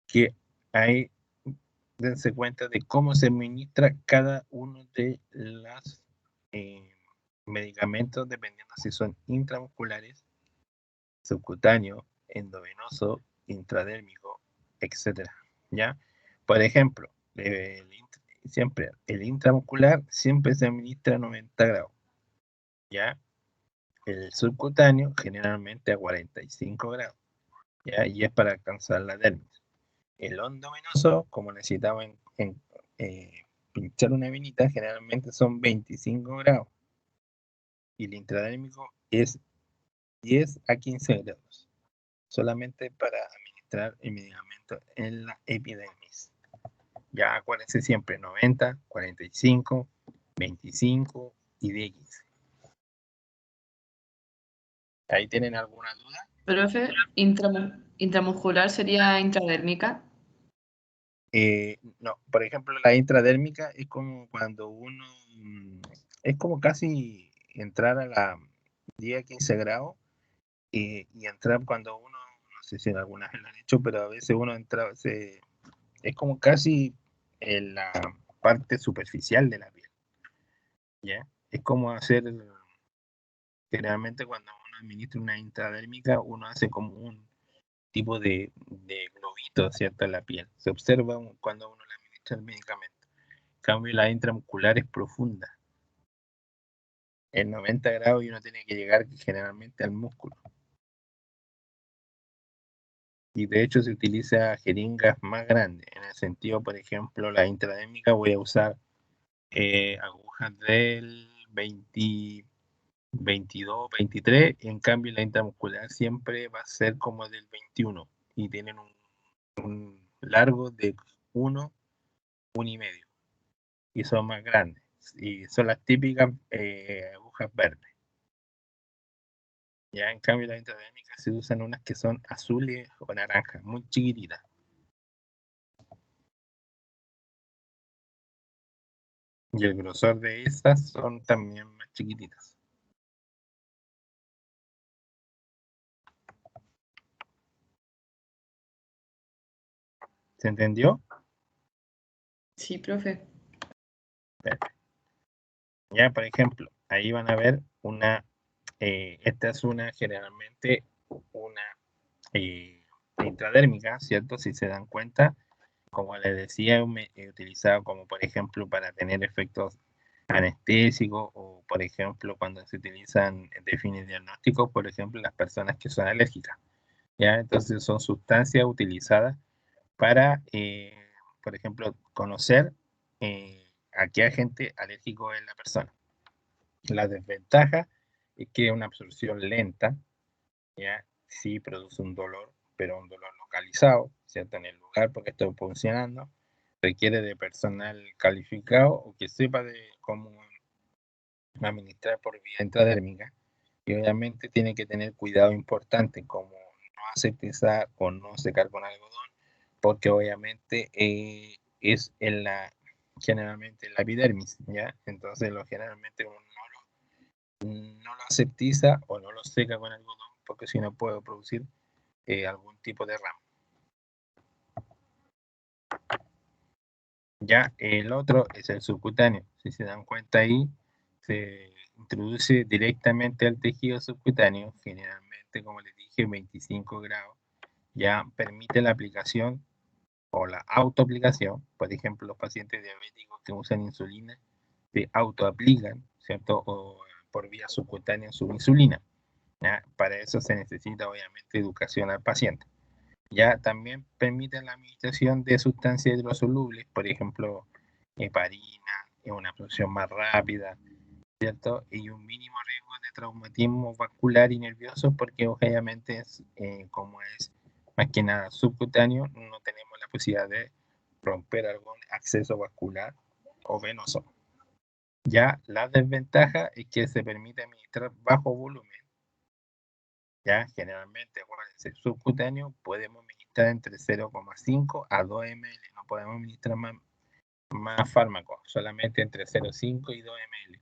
que hay, dense cuenta de cómo se administra cada uno de los medicamentos dependiendo si son intramusculares, subcutáneo, endovenoso, intradérmico, etcétera. ¿Ya? Por ejemplo, siempre el intramuscular siempre se administra a 90 grados. ¿Ya? El subcutáneo generalmente a 45 grados. ¿Ya? Y es para alcanzar la dermis. El endovenoso, como necesitaba pinchar una venita, generalmente son 25 grados. Y el intradérmico es 10 a 15 grados. Solamente para administrar el medicamento en la epidermis. Ya acuérdense siempre 90, 45, 25 y 10, 15. ¿Ahí tienen alguna duda? Profe, intramuscular sería intradérmica. No, por ejemplo, la intradérmica es como cuando uno, es como casi entrar a la 10 a 15 grados y entrar cuando uno, no sé si en algunas lo han hecho, pero a veces uno entra, es como casi en la parte superficial de la piel, ¿ya? Es como hacer, generalmente cuando uno administra una intradérmica, uno hace como un tipo de globito, ¿cierto? En la piel. Se observa cuando uno le administra el medicamento. En cambio, la intramuscular es profunda, en 90 grados, y uno tiene que llegar generalmente al músculo. Y de hecho se utiliza jeringas más grandes. En el sentido, por ejemplo, la intradérmica voy a usar agujas del 20, 22, 23, y en cambio la intramuscular siempre va a ser como del 21 y tienen un largo de 1, 1,5, y son más grandes y son las típicas agujas verdes. Ya en cambio las intradérmicas se usan unas que son azules o naranjas, muy chiquititas. Y el grosor de estas son también más chiquititas. ¿Se entendió? Sí, profe. Perfecto. Ya, por ejemplo, ahí van a ver una, esta es una, generalmente, una intradérmica, ¿cierto? Si se dan cuenta, como les decía, utilizado como, por ejemplo, para tener efectos anestésicos, o, por ejemplo, cuando se utilizan de fines diagnósticos, por ejemplo, las personas que son alérgicas, ¿ya? Entonces son sustancias utilizadas para, por ejemplo, conocer a qué agente alérgico es la persona. La desventaja es que es una absorción lenta, ¿ya? Sí produce un dolor, pero un dolor localizado, ¿cierto? En el lugar porque estoy funcionando. Requiere de personal calificado o que sepa de cómo administrar por vía intradérmica. Y obviamente tiene que tener cuidado importante, como no aseptizar o no secar con algodón, porque obviamente es en la, generalmente en la epidermis, ¿ya? Entonces generalmente uno no lo aseptiza o no lo seca con algodón, porque si no puede producir algún tipo de ramo. Ya el otro es el subcutáneo. Si se dan cuenta ahí, se introduce directamente al tejido subcutáneo, generalmente, como les dije, 25 grados. Ya permite la aplicación o la autoaplicación. Por ejemplo, los pacientes diabéticos que usan insulina se autoaplican, ¿cierto? O por vía subcutánea su insulina. ¿Ya? Para eso se necesita obviamente educación al paciente. Ya también permite la administración de sustancias hidrosolubles, por ejemplo, heparina, una absorción más rápida, ¿cierto? Y un mínimo riesgo de traumatismo vascular y nervioso, porque obviamente es, como es más que nada subcutáneo, no tenemos la posibilidad de romper algún acceso vascular o venoso. Ya la desventaja es que se permite administrar bajo volumen. Ya generalmente, acuérdense, subcutáneo podemos administrar entre 0,5 a 2 ml, no podemos administrar más más fármaco, solamente entre 0,5 y 2 ml.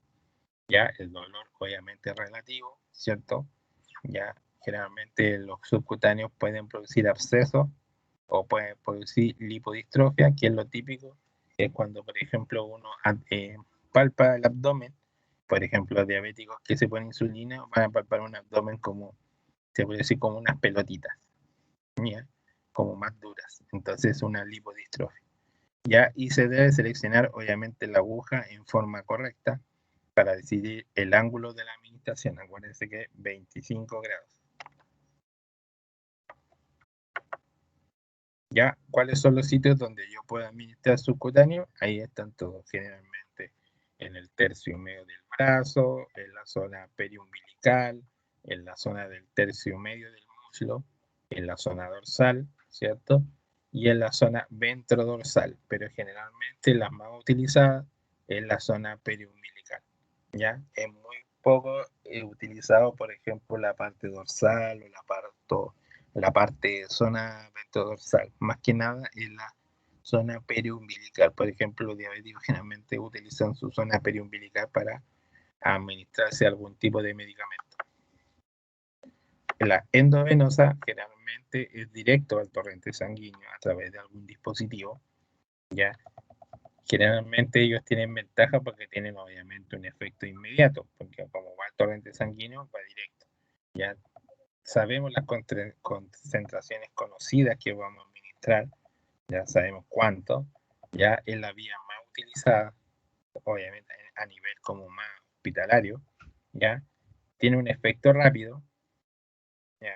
Ya el dolor obviamente es relativo, ¿cierto? Ya generalmente los subcutáneos pueden producir abscesos o pueden producir lipodistrofia, que es lo típico, es cuando, por ejemplo, uno palpa el abdomen. Por ejemplo, los diabéticos que se ponen insulina van a palpar un abdomen como, se puede decir, como unas pelotitas, ¿ya? Como más duras. Entonces, una lipodistrofia. ¿Ya? Y se debe seleccionar, obviamente, la aguja en forma correcta para decidir el ángulo de la administración. Acuérdense que 25 grados. ¿Ya? ¿Cuáles son los sitios donde yo puedo administrar subcutáneo? Ahí están todos, generalmente en el tercio medio del brazo, en la zona periumbilical, en la zona del tercio medio del muslo, en la zona dorsal, ¿cierto? Y en la zona ventrodorsal, pero generalmente la más utilizada es la zona periumbilical, ¿ya? Es muy poco utilizado, por ejemplo, la parte dorsal o la parte zona ventrodorsal, más que nada en la zona periumbilical. Por ejemplo, los diabéticos generalmente utilizan su zona periumbilical para administrarse algún tipo de medicamento. La endovenosa generalmente es directo al torrente sanguíneo a través de algún dispositivo, ¿ya? Generalmente ellos tienen ventaja porque tienen obviamente un efecto inmediato, porque como va el torrente sanguíneo, va directo. Ya sabemos las concentraciones conocidas que vamos a administrar, ya sabemos cuánto, ya es la vía más utilizada, obviamente a nivel como más hospitalario, ya tiene un efecto rápido, ya,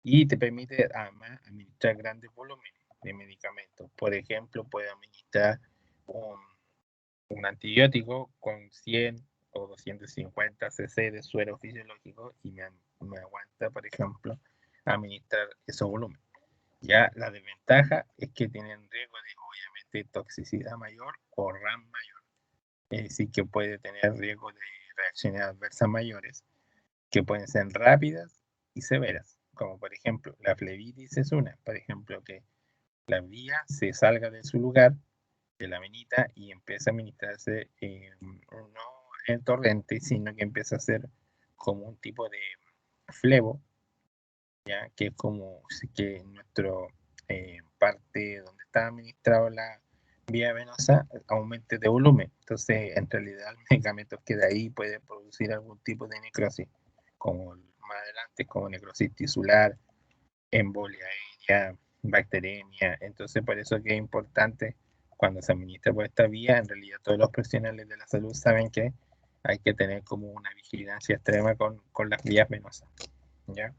y te permite además administrar grandes volúmenes de medicamentos. Por ejemplo, puede administrar un antibiótico con 100 o 250 cc de suero fisiológico y me aguanta, por ejemplo, administrar esos volúmenes. Ya la desventaja es que tienen riesgo de, obviamente, toxicidad mayor o RAM mayor. Es decir, que puede tener riesgo de reacciones adversas mayores, que pueden ser rápidas y severas, como por ejemplo la flebitis es una, por ejemplo, que la vía se salga de su lugar, de la venita, y empieza a administrarse no en torrente, sino que empieza a ser como un tipo de flebo, ¿ya? Que es como que nuestro parte donde está administrado la vía venosa aumente de volumen. Entonces, en realidad, el medicamento que de ahí puede producir algún tipo de necrosis, como más adelante, como necrosis tisular, embolia aérea, bacteremia. Entonces, por eso que es importante cuando se administra por esta vía, en realidad todos los profesionales de la salud saben que hay que tener como una vigilancia extrema con las vías venosas, ¿ya?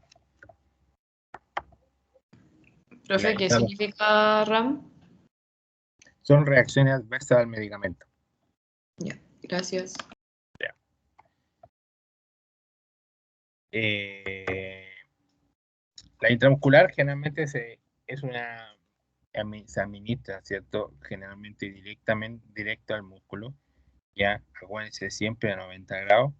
Profe, ¿qué significa RAM? Son reacciones adversas al medicamento. Ya, gracias. Ya. La intramuscular generalmente se administra, ¿cierto? Generalmente directo al músculo, ya, acuérdense siempre a 90 grados,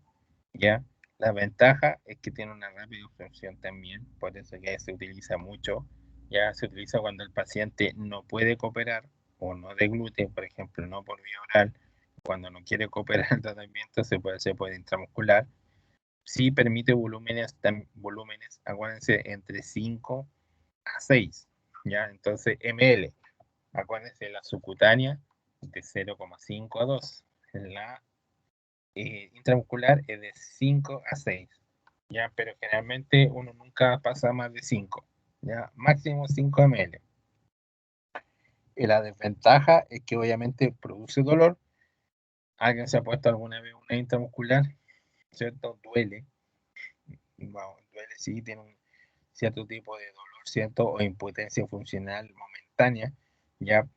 ya. La ventaja es que tiene una rápida absorción también, por eso que se utiliza mucho, ya se utiliza cuando el paciente no puede cooperar o no deglute, por ejemplo, no por vía oral, cuando no quiere cooperar el tratamiento se puede hacer por intramuscular. Sí permite volúmenes, acuérdense, entre 5 a 6, ¿ya? Entonces, ml, acuérdense, la subcutánea de 0,5 a 2, la intramuscular es de 5 a 6, ¿ya? Pero generalmente uno nunca pasa más de 5, ¿ya? Máximo 5 ml. Y la desventaja es que obviamente produce dolor. ¿Alguien se ha puesto alguna vez una intramuscular? ¿Cierto? Duele. Bueno, duele, sí, tiene un cierto tipo de dolor, ¿cierto? O impotencia funcional momentánea, ya,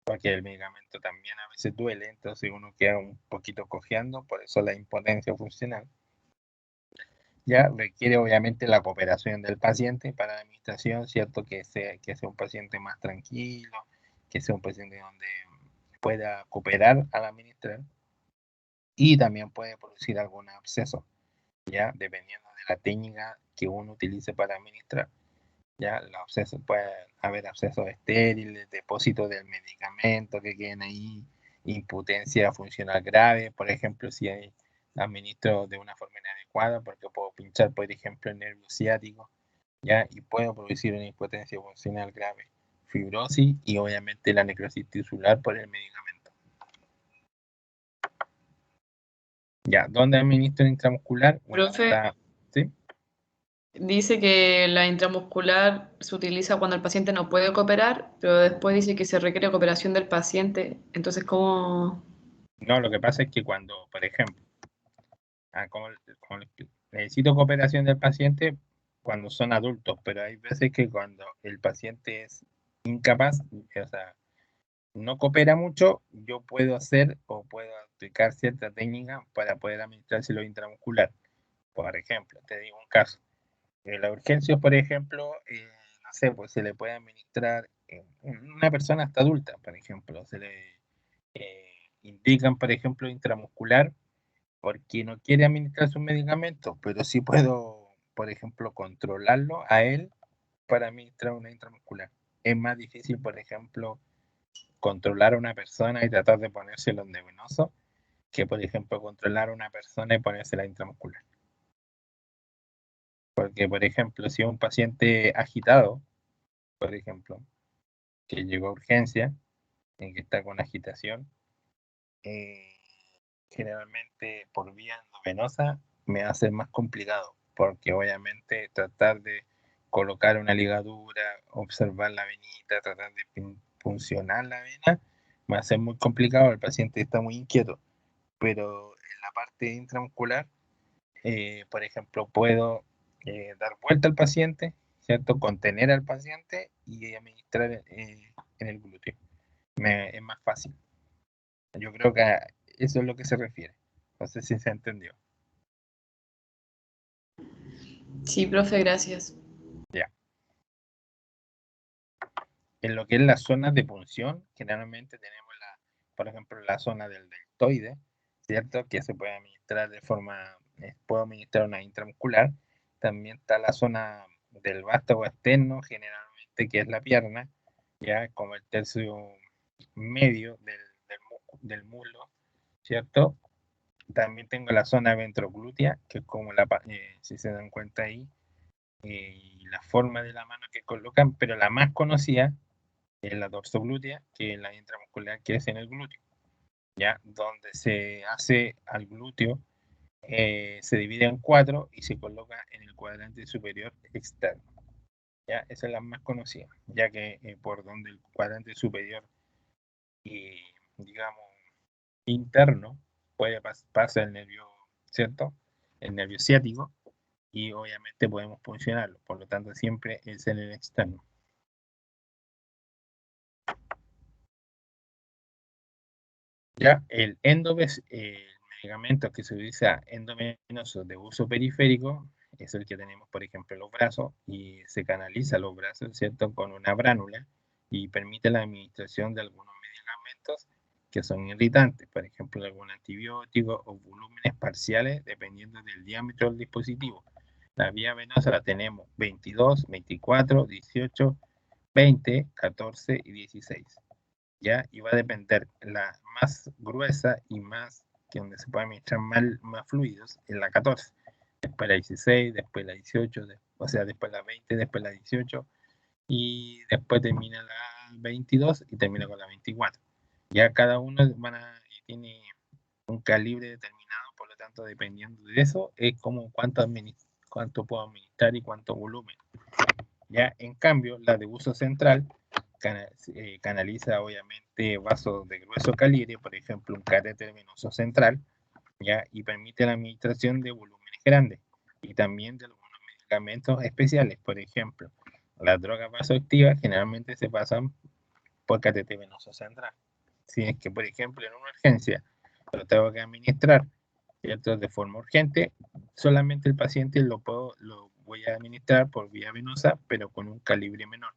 porque el medicamento también a veces duele, entonces uno queda un poquito cojeando, por eso la impotencia funcional. Ya requiere obviamente la cooperación del paciente para la administración, ¿cierto? Que sea un paciente más tranquilo, que sea un paciente donde pueda cooperar al administrar y también puede producir algún absceso, ya, dependiendo de la técnica que uno utilice para administrar. Ya, los abscesos, puede haber abscesos estériles, depósitos del medicamento que queden ahí, impotencia funcional grave, por ejemplo, si administro de una forma inadecuada, porque puedo pinchar, por ejemplo, el nervio ciático, ¿ya? Y puedo producir una impotencia funcional grave, fibrosis y obviamente la necrosis tisular por el medicamento. Ya, ¿dónde administro intramuscular? Bueno, Profe, está, ¿sí? dice que la intramuscular se utiliza cuando el paciente no puede cooperar, pero después dice que se requiere cooperación del paciente. Entonces, ¿cómo? No, lo que pasa es que cuando, por ejemplo, como necesito cooperación del paciente cuando son adultos, pero hay veces que cuando el paciente es incapaz, o sea, no coopera mucho, yo puedo hacer o puedo aplicar cierta técnica para poder administrárselo intramuscular. Por ejemplo, te digo un caso. En la urgencia, por ejemplo, no sé, pues se le puede administrar una persona hasta adulta, por ejemplo, se le indican, por ejemplo, intramuscular porque no quiere administrar sus medicamentos, pero sí puedo, por ejemplo, controlarlo a él para administrar una intramuscular. Es más difícil, por ejemplo, controlar a una persona y tratar de ponérselo endovenoso que, por ejemplo, controlar a una persona y ponérsela intramuscular. Porque, por ejemplo, si un paciente agitado, por ejemplo, que llegó a urgencia, en que está con agitación, eh, generalmente por vía endovenosa me va a ser más complicado, porque obviamente tratar de colocar una ligadura, observar la venita, tratar de funcionar la vena, va a ser muy complicado, el paciente está muy inquieto, pero en la parte intramuscular, por ejemplo, puedo dar vuelta al paciente, ¿cierto? Contener al paciente y administrar en el glúteo. Es más fácil. Yo creo que a eso es lo que se refiere. No sé si se entendió. Sí, profe, gracias. Ya. En lo que es la zona de punción, generalmente tenemos por ejemplo, la zona del deltoide, ¿cierto? Que se puede administrar de forma, puedo administrar una intramuscular. También está la zona del vástago externo, generalmente, que es la pierna, ya como el tercio medio del muslo, ¿cierto? También tengo la zona ventroglútea, que es como si se dan cuenta ahí, y la forma de la mano que colocan, pero la más conocida es la dorsoglútea, que es la intramuscular que es en el glúteo, ¿ya? Donde se hace al glúteo, se divide en 4 y se coloca en el cuadrante superior externo, ¿ya? Esa es la más conocida, ya que por donde el cuadrante superior y, digamos, interno puede pasar el nervio, ¿cierto? El nervio ciático, y obviamente podemos funcionarlo, por lo tanto siempre es en el externo. Ya el medicamento que se utiliza endovenoso de uso periférico es el que tenemos, por ejemplo, en los brazos, y se canaliza los brazos, ¿cierto? Con una bránula y permite la administración de algunos medicamentos que son irritantes, por ejemplo, algún antibiótico o volúmenes parciales dependiendo del diámetro del dispositivo. La vía venosa la tenemos 22, 24, 18, 20, 14 y 16. ¿Ya? Y va a depender la más gruesa y más que donde se puede administrar más fluidos en la 14, después la 16, después la 18, o sea, después la 20, después la 18 y después termina la 22 y termina con la 24. Ya cada uno tiene un calibre determinado, por lo tanto, dependiendo de eso, es como cuánto puedo administrar y cuánto volumen. Ya, en cambio, la de uso central canaliza obviamente vasos de grueso calibre, por ejemplo, un catéter venoso central, ¿ya? Y permite la administración de volúmenes grandes y también de algunos medicamentos especiales, por ejemplo, las drogas vasoactivas generalmente se pasan por catéter venoso central. Si es que, por ejemplo, en una urgencia lo tengo que administrar, ¿cierto? De forma urgente, solamente el paciente lo voy a administrar por vía venosa, pero con un calibre menor,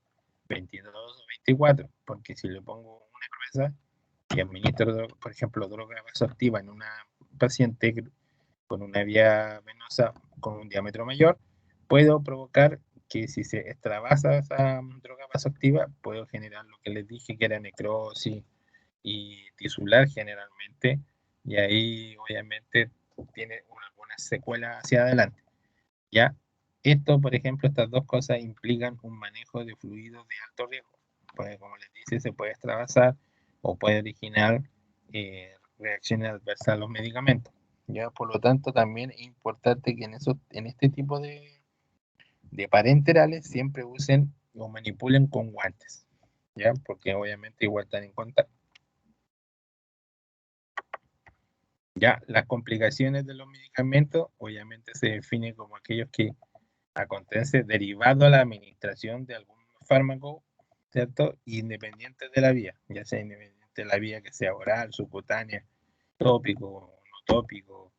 22 o 24, porque si le pongo una gruesa y administro, por ejemplo, droga vasoactiva en una paciente con una vía venosa con un diámetro mayor, puedo provocar que si se extravasa esa droga vasoactiva, puedo generar lo que les dije que era necrosis, y tisular generalmente, y ahí obviamente tiene alguna secuela hacia adelante. ¿Ya? Esto, por ejemplo, estas dos cosas implican un manejo de fluidos de alto riesgo. Pues, como les dice, se puede extravasar o puede originar reacciones adversas a los medicamentos. ¿Ya? Por lo tanto, también es importante que en este tipo de parenterales siempre usen o manipulen con guantes. ¿Ya? Porque obviamente igual están en contacto. Ya, las complicaciones de los medicamentos obviamente se definen como aquellos que acontece derivado a la administración de algún fármaco, ¿cierto? Independiente de la vía, ya sea independiente de la vía que sea oral, subcutánea, tópico, no tópico,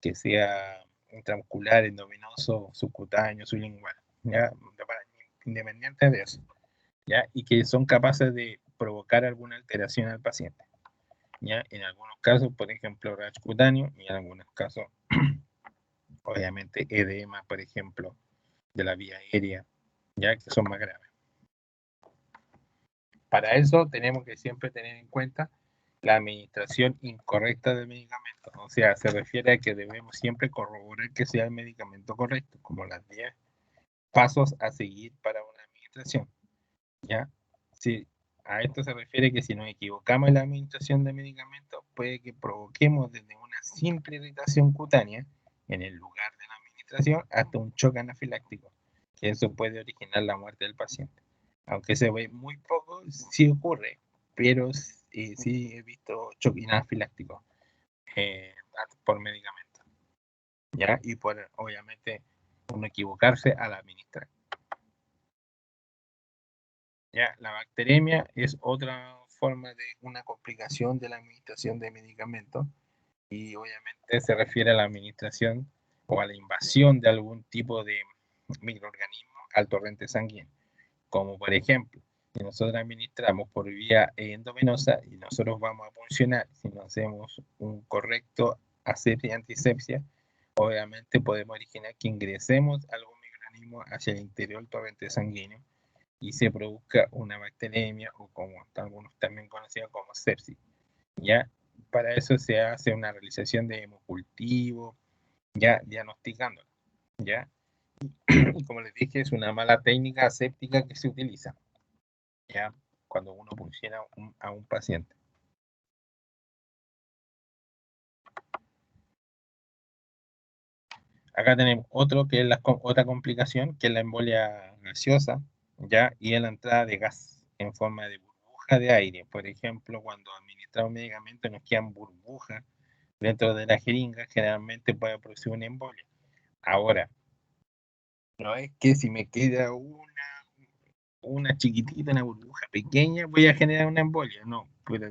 que sea intramuscular, endovenoso, subcutáneo, sublingual, ¿ya? Independiente de eso, ¿ya? Y que son capaces de provocar alguna alteración al paciente, ¿ya? En algunos casos, por ejemplo, rash cutáneo, y en algunos casos, obviamente, edema, por ejemplo, de la vía aérea, ya que son más graves. Para eso tenemos que siempre tener en cuenta la administración incorrecta del medicamento. O sea, se refiere a que debemos siempre corroborar que sea el medicamento correcto, como las 10 pasos a seguir para una administración. ¿Ya? Si a esto se refiere que si nos equivocamos en la administración de medicamentos, puede que provoquemos desde una simple irritación cutánea en el lugar de la administración hasta un choque anafiláctico, que eso puede originar la muerte del paciente. Aunque se ve muy poco, sí ocurre, pero sí he visto choque anafiláctico por medicamentos, ¿ya? Y por, obviamente, uno equivocarse al administrar. ¿Ya? La bacteremia es otra forma de una complicación de la administración de medicamentos y obviamente se refiere a la administración o a la invasión de algún tipo de microorganismo al torrente sanguíneo, como por ejemplo, si nosotros administramos por vía endovenosa y nosotros vamos a funcionar, si no hacemos un correcto asepsia y antisepsia, obviamente podemos originar que ingresemos algún microorganismo hacia el interior del torrente sanguíneo y se produzca una bacteremia o como algunos también conocidos como sepsis. ¿Ya? Para eso se hace una realización de hemocultivo, ya diagnosticándolo. ¿Ya? Y como les dije, es una mala técnica aséptica que se utiliza, ¿ya? Cuando uno funciona a un paciente. Acá tenemos otro que es otra complicación, que es la embolia gaseosa, ¿ya? Y es la entrada de gas en forma de burbuja de aire. Por ejemplo, cuando administramos medicamentos nos quedan burbujas dentro de la jeringa, generalmente puede producir una embolia. Ahora, no es que si me queda una chiquitita, una burbuja pequeña, voy a generar una embolia. No, pero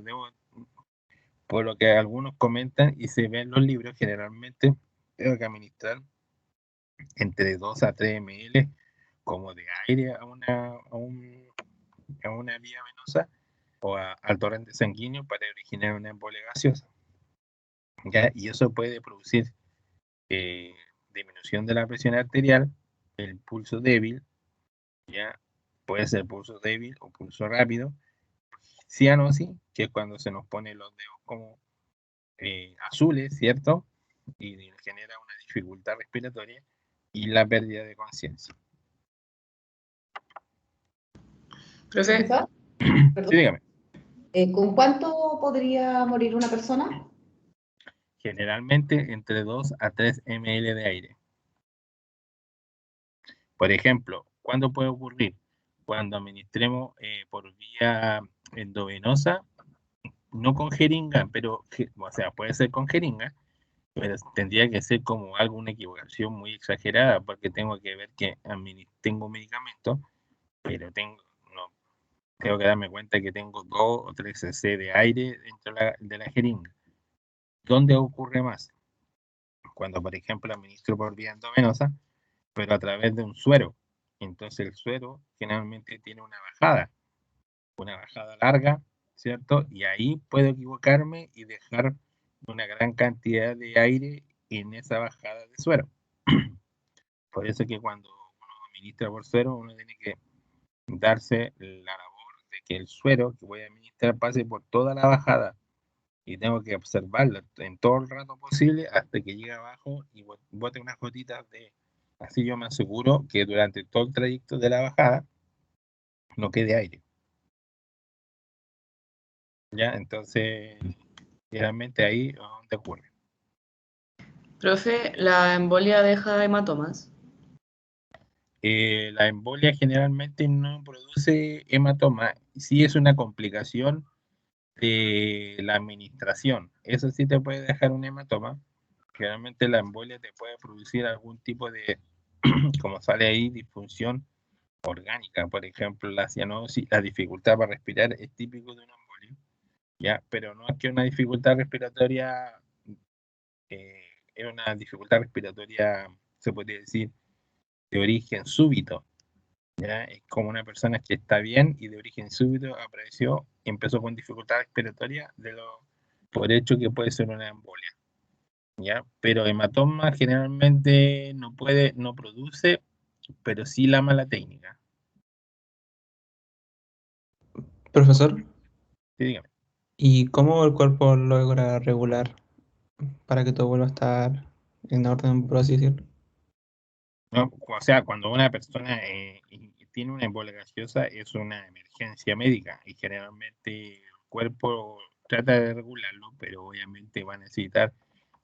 por lo que algunos comentan y se ven en los libros, generalmente tengo que administrar entre 2 a 3 ml como de aire a una vía venosa o al torrente sanguíneo para originar una embolia gaseosa. ¿Ya? Y eso puede producir disminución de la presión arterial, el pulso débil, ¿ya? Puede ser pulso débil o pulso rápido, cianosis, que es cuando se nos ponen los dedos como azules, ¿cierto? Y genera una dificultad respiratoria y la pérdida de conciencia. Profe, Sí, dígame. ¿Con cuánto podría morir una persona? Generalmente entre 2 a 3 ml de aire. Por ejemplo, ¿cuándo puede ocurrir? Cuando administremos por vía endovenosa, no con jeringa, pero, o sea, puede ser con jeringa, pero tendría que ser como alguna equivocación muy exagerada, porque tengo que ver que tengo medicamento, pero no, tengo que darme cuenta que tengo 2 o 3 cc de aire dentro de la jeringa. ¿Dónde ocurre más? Cuando, por ejemplo, administro por vía endovenosa, pero a través de un suero. Entonces el suero generalmente tiene una bajada larga, ¿cierto? Y ahí puedo equivocarme y dejar una gran cantidad de aire en esa bajada de suero. Por eso que cuando uno administra por suero, uno tiene que darse la labor de que el suero que voy a administrar pase por toda la bajada y tengo que observarla en todo el rato posible hasta que llegue abajo y bote unas gotitas de... Así yo me aseguro que durante todo el trayecto de la bajada no quede aire. ¿Ya? Entonces, generalmente ahí es donde ocurre. Profe, ¿la embolia deja hematomas? La embolia generalmente no produce hematoma, sí es una complicación de la administración. Eso sí te puede dejar un hematoma. Generalmente la embolia te puede producir algún tipo de, como sale ahí, disfunción orgánica. Por ejemplo, la cianosis, la dificultad para respirar es típico de una embolia, ¿ya? Pero no es que una dificultad respiratoria, es una dificultad respiratoria, se podría decir, de origen súbito. ¿Ya? Es como una persona que está bien y de origen súbito apareció y empezó con dificultad respiratoria por hecho que puede ser una embolia. ¿Ya? Pero hematoma generalmente no produce, pero sí la mala técnica. Profesor, Sí, dígame. ¿y cómo el cuerpo logra regular para que todo vuelva a estar en orden, por así decirlo? No, o sea, cuando una persona tiene una embolia gaseosa es una emergencia médica y generalmente el cuerpo trata de regularlo, pero obviamente va a necesitar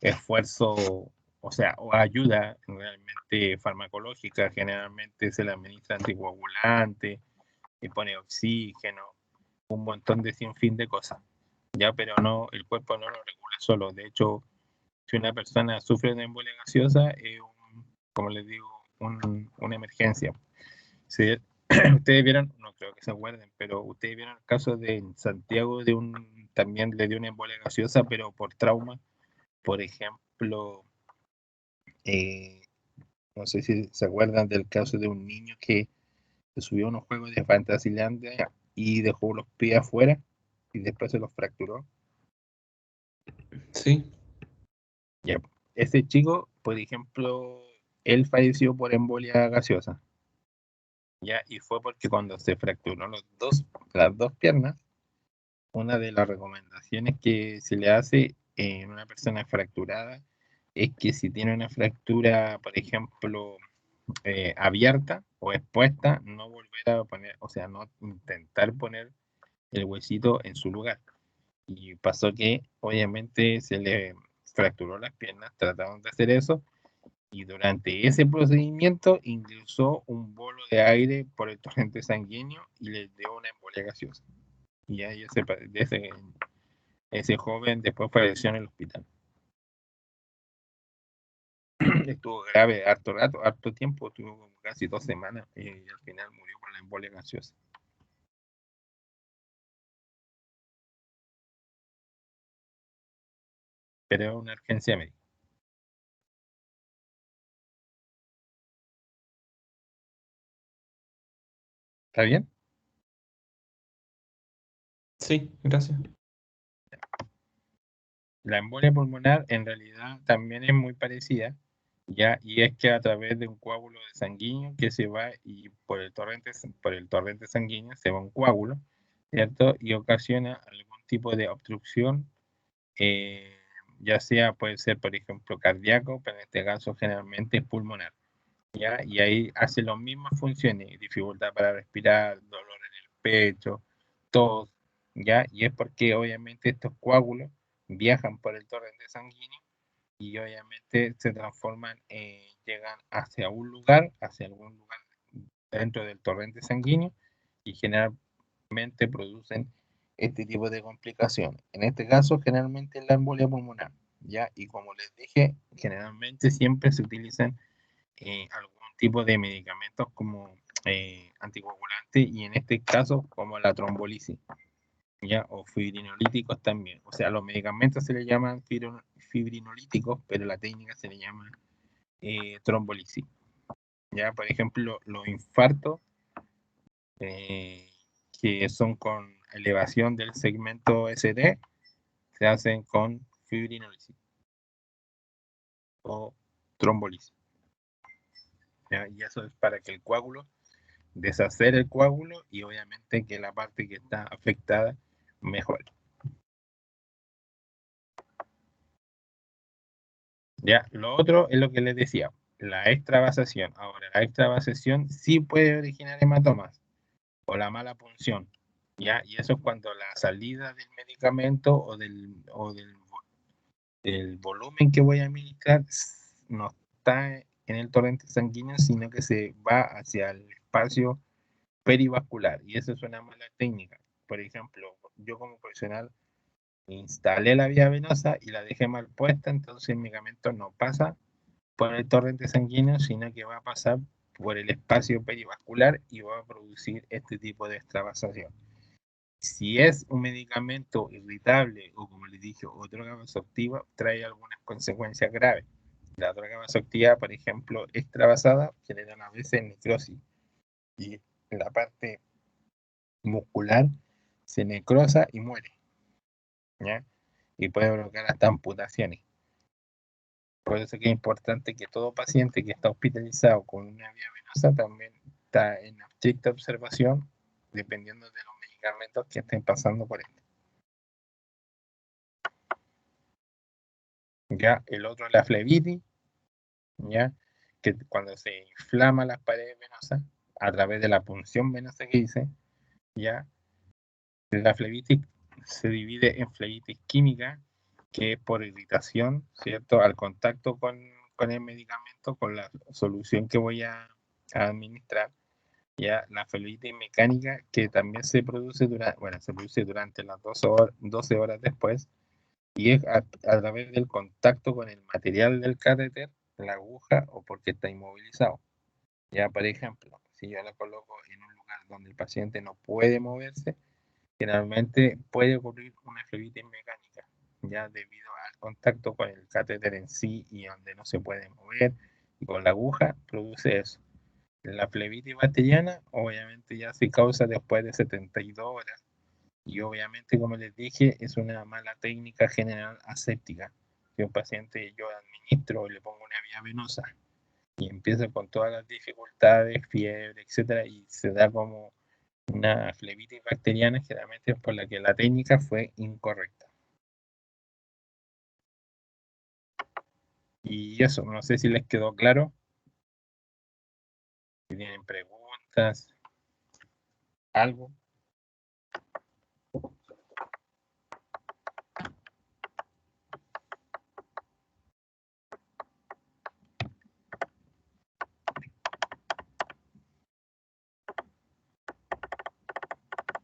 esfuerzo, o sea, o ayuda realmente farmacológica, generalmente se le administra anticoagulante, le pone oxígeno, un montón de sinfín de cosas, ya, pero no, el cuerpo no lo regula solo. De hecho, si una persona sufre de una embolia gaseosa, es como les digo, una emergencia. Si ustedes vieron, no creo que se acuerden, pero ustedes vieron el caso de Santiago también le dio una embolia gaseosa, pero por trauma. Por ejemplo, eh, no sé si se acuerdan del caso de un niño que se subió a unos juegos de Fantasylandia y dejó los pies afuera y después se los fracturó. Sí, Ya, ese chico, por ejemplo, él falleció por embolia gaseosa. Ya, y fue porque cuando se fracturó las dos piernas, una de las recomendaciones que se le hace en una persona fracturada es que si tiene una fractura, por ejemplo, abierta o expuesta, no volver a poner, o sea, no intentar poner el huesito en su lugar. Y pasó que obviamente se le fracturó las piernas, trataron de hacer eso, y durante ese procedimiento ingresó un bolo de aire por el torrente sanguíneo y le dio una embolia gaseosa. Y ahí ese joven después falleció en el hospital. Estuvo grave harto rato, harto tiempo, estuvo como casi 2 semanas y al final murió por la embolia gaseosa. Pero es una urgencia médica. ¿Está bien? sí, gracias. La embolia pulmonar en realidad también es muy parecida, ya, y es que a través de un coágulo de sanguíneo que se va y por el torrente sanguíneo se va un coágulo, ¿cierto? Y ocasiona algún tipo de obstrucción, eh, ya sea puede ser, por ejemplo, cardíaco, pero en este caso generalmente es pulmonar, ¿ya? Y ahí hace las mismas funciones, dificultad para respirar, dolor en el pecho, tos, ¿ya? Y es porque obviamente estos coágulos viajan por el torrente sanguíneo y obviamente se transforman, llegan hacia un lugar, hacia algún lugar dentro del torrente sanguíneo y generalmente producen este tipo de complicaciones. En este caso, generalmente la embolia pulmonar, ¿ya? Y como les dije, generalmente siempre se utilizan algún tipo de medicamentos como anticoagulantes y en este caso como la trombolisis, ¿ya? O fibrinolíticos también. O sea, los medicamentos se le llaman fibrinolíticos, pero la técnica se le llama trombolisis. ¿Ya? Por ejemplo, los infartos eh, que son con elevación del segmento ST se hacen con fibrinolisis o trombolisis. ¿Ya? Y eso es para que el coágulo deshacer el coágulo y obviamente que la parte que está afectada mejore. Ya, lo otro es lo que les decía, la extravasación. Ahora, la extravasación sí puede originar hematomas o la mala punción, ¿ya? Y eso es cuando la salida del medicamento del volumen que voy a administrar no está en el torrente sanguíneo, sino que se va hacia el espacio perivascular. Y eso es una mala técnica. Por ejemplo, yo como profesional instalé la vía venosa y la dejé mal puesta, entonces el medicamento no pasa por el torrente sanguíneo, sino que va a pasar por el espacio perivascular y va a producir este tipo de extravasación. Si es un medicamento irritable o, como les dije, o droga vasoactiva, trae algunas consecuencias graves. La droga vasoactiva, por ejemplo, extravasada, genera a veces necrosis y la parte muscular se necrosa y muere, ¿ya? Y puede provocar hasta amputaciones. Por eso que es importante que todo paciente que está hospitalizado con una vía venosa también está en estricta observación, dependiendo de los medicamentos que estén pasando por él. Ya, el otro es la flebitis, ya, que cuando se inflama las paredes venosas a través de la punción venosa que hice, ya, la flebitis se divide en flebitis química, que es por irritación, ¿cierto? Al contacto con el medicamento, con la solución que voy a administrar. Ya, la flebitis mecánica, que también se produce durante las 12 horas después, y es a través del contacto con el material del catéter, la aguja, o porque está inmovilizado. Ya, por ejemplo, si yo la coloco en un lugar donde el paciente no puede moverse, generalmente puede ocurrir una flebitis mecánica, ya debido al contacto con el catéter en sí y donde no se puede mover, y con la aguja produce eso. La flebitis bacteriana obviamente ya se causa después de 72 horas y obviamente, como les dije, es una mala técnica general aséptica, que un paciente yo administro y le pongo una vía venosa y empieza con todas las dificultades, fiebre, etcétera, y se da como una flebitis bacteriana, generalmente es por la que la técnica fue incorrecta. Y eso, no sé si les quedó claro. Si tienen preguntas, algo.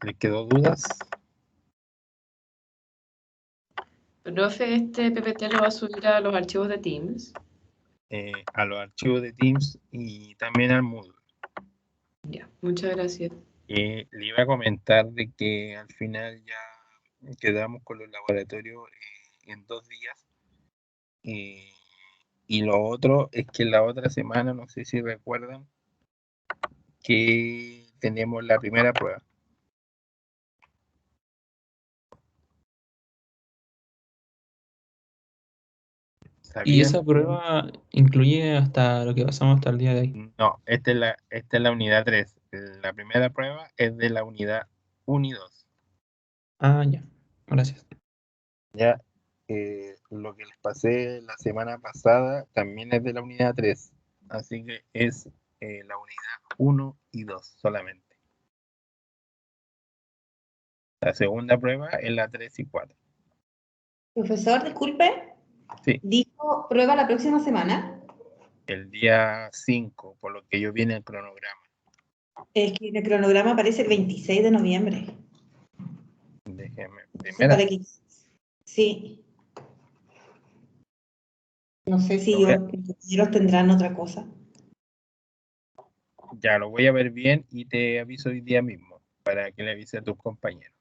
¿Les quedó dudas? Profe, este PPT lo va a subir a los archivos de Teams. A los archivos de Teams y también al Moodle. Ya, muchas gracias. Le iba a comentar de que al final ya quedamos con los laboratorios en 2 días. Y lo otro es que la otra semana, no sé si recuerdan, que tenemos la primera prueba. Y ¿Sabían? esa prueba incluye hasta lo que pasamos hasta el día de hoy. No, esta es la unidad 3. La primera prueba es de la unidad 1 y 2. Ah, ya. Gracias. Ya, lo que les pasé la semana pasada también es de la unidad 3. Así que es la unidad 1 y 2 solamente. La segunda prueba es la 3 y 4. Profesor, disculpe, Sí, dijo prueba la próxima semana. el día 5, por lo que yo vi en el cronograma. Es que en el cronograma aparece el 26 de noviembre. Déjeme, No sé primera. para qué. Sí. No sé si Lo voy a- los compañeros tendrán otra cosa. ya lo voy a ver bien y te aviso hoy día mismo para que le avise a tus compañeros.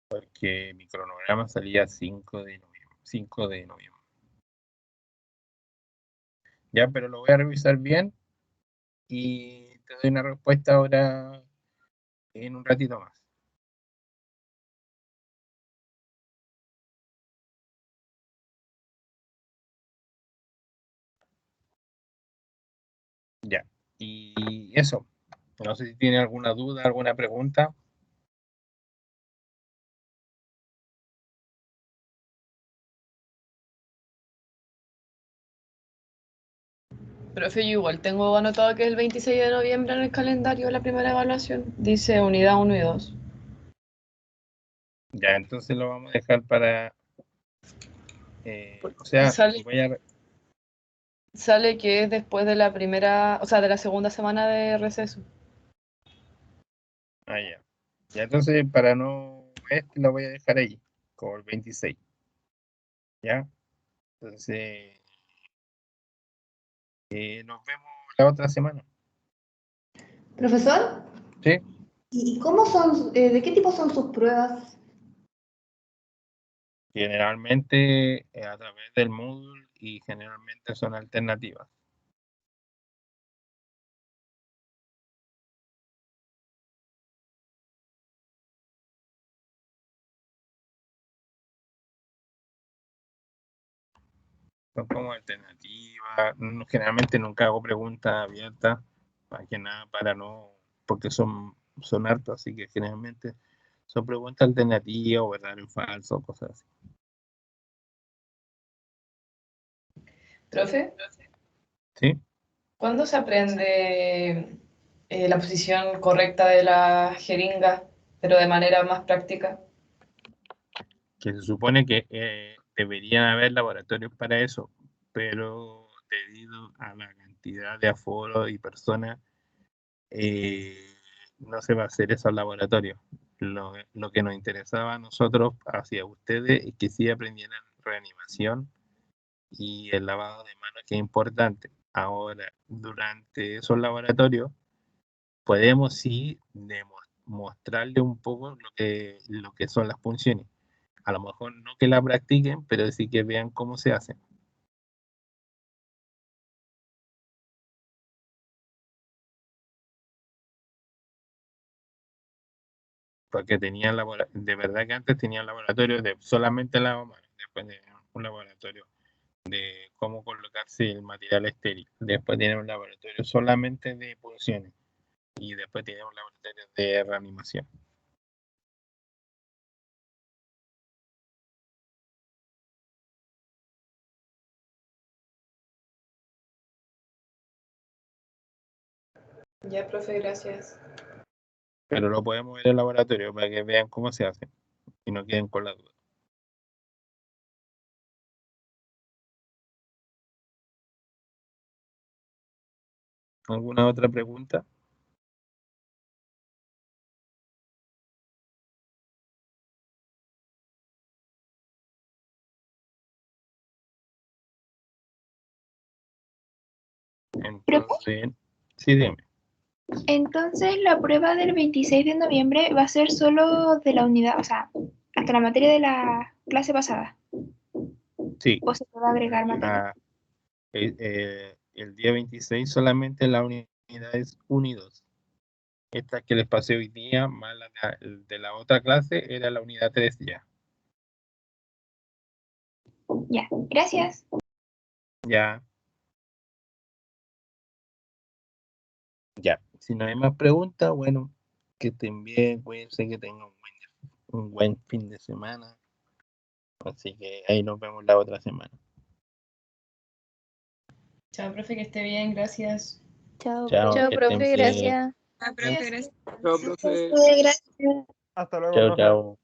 Porque mi cronograma salía 5 de noviembre. 5 de noviembre. Ya, pero lo voy a revisar bien y te doy una respuesta ahora en un ratito más. Y eso. No sé si tiene alguna duda, alguna pregunta. Profe, yo igual tengo anotado que es el 26 de noviembre en el calendario la primera evaluación. Dice unidad 1 y 2. Ya, entonces lo vamos a dejar para... o sea, Sale, voy a... sale que es después de la primera, o sea, de la segunda semana de receso. Ah, ya. Ya, entonces para no... lo voy a dejar ahí, como el 26. ¿Ya? Entonces, nos vemos la otra semana. Profesor, ¿Sí? ¿y cómo son, de qué tipo son sus pruebas? Generalmente a través del Moodle y generalmente son alternativas. Son como alternativas. Generalmente nunca hago preguntas abiertas, más que nada para no, porque son hartas, así que generalmente son preguntas alternativas o verdadero o falso, cosas así. Profe, ¿Sí? ¿cuándo se aprende la posición correcta de la jeringa, pero de manera más práctica? Que se supone que deberían haber laboratorios para eso, pero debido a la cantidad de aforo y personas, no se va a hacer eso al laboratorio. Lo que nos interesaba a nosotros, hacia ustedes, es que sí aprendieran reanimación y el lavado de manos, que es importante. Ahora, durante esos laboratorios, podemos sí mostrarle un poco lo que son las funciones. A lo mejor no que la practiquen, pero sí que vean cómo se hace. Porque tenían de verdad que antes tenían laboratorios de solamente lavamanos, después de un laboratorio de cómo colocarse el material estéril, después tienen un laboratorio solamente de punciones y después tienen un laboratorio de reanimación. Ya, profe, gracias. Pero lo podemos ver en el laboratorio para que vean cómo se hace y no queden con la duda. ¿Alguna otra pregunta? Entonces, sí, dime. Entonces, la prueba del 26 de noviembre va a ser solo de la unidad, o sea, hasta la materia de la clase pasada. Sí, O se puede agregar materia. ah, el día 26 solamente la unidad es 1 y 2. Esta que les pasé hoy día, más de la otra clase, era la unidad 3 ya. Ya, gracias. Ya, ya. Si no hay más preguntas, bueno, que estén bien, cuídense, que tengan un buen fin de semana. Así que ahí nos vemos la otra semana. Chao, profe, que esté bien, gracias. Chao, Chao, profe. que estén bien. Gracias. Chao, profe. Chao, profe. Gracias. Hasta luego, Chao, profe. chao.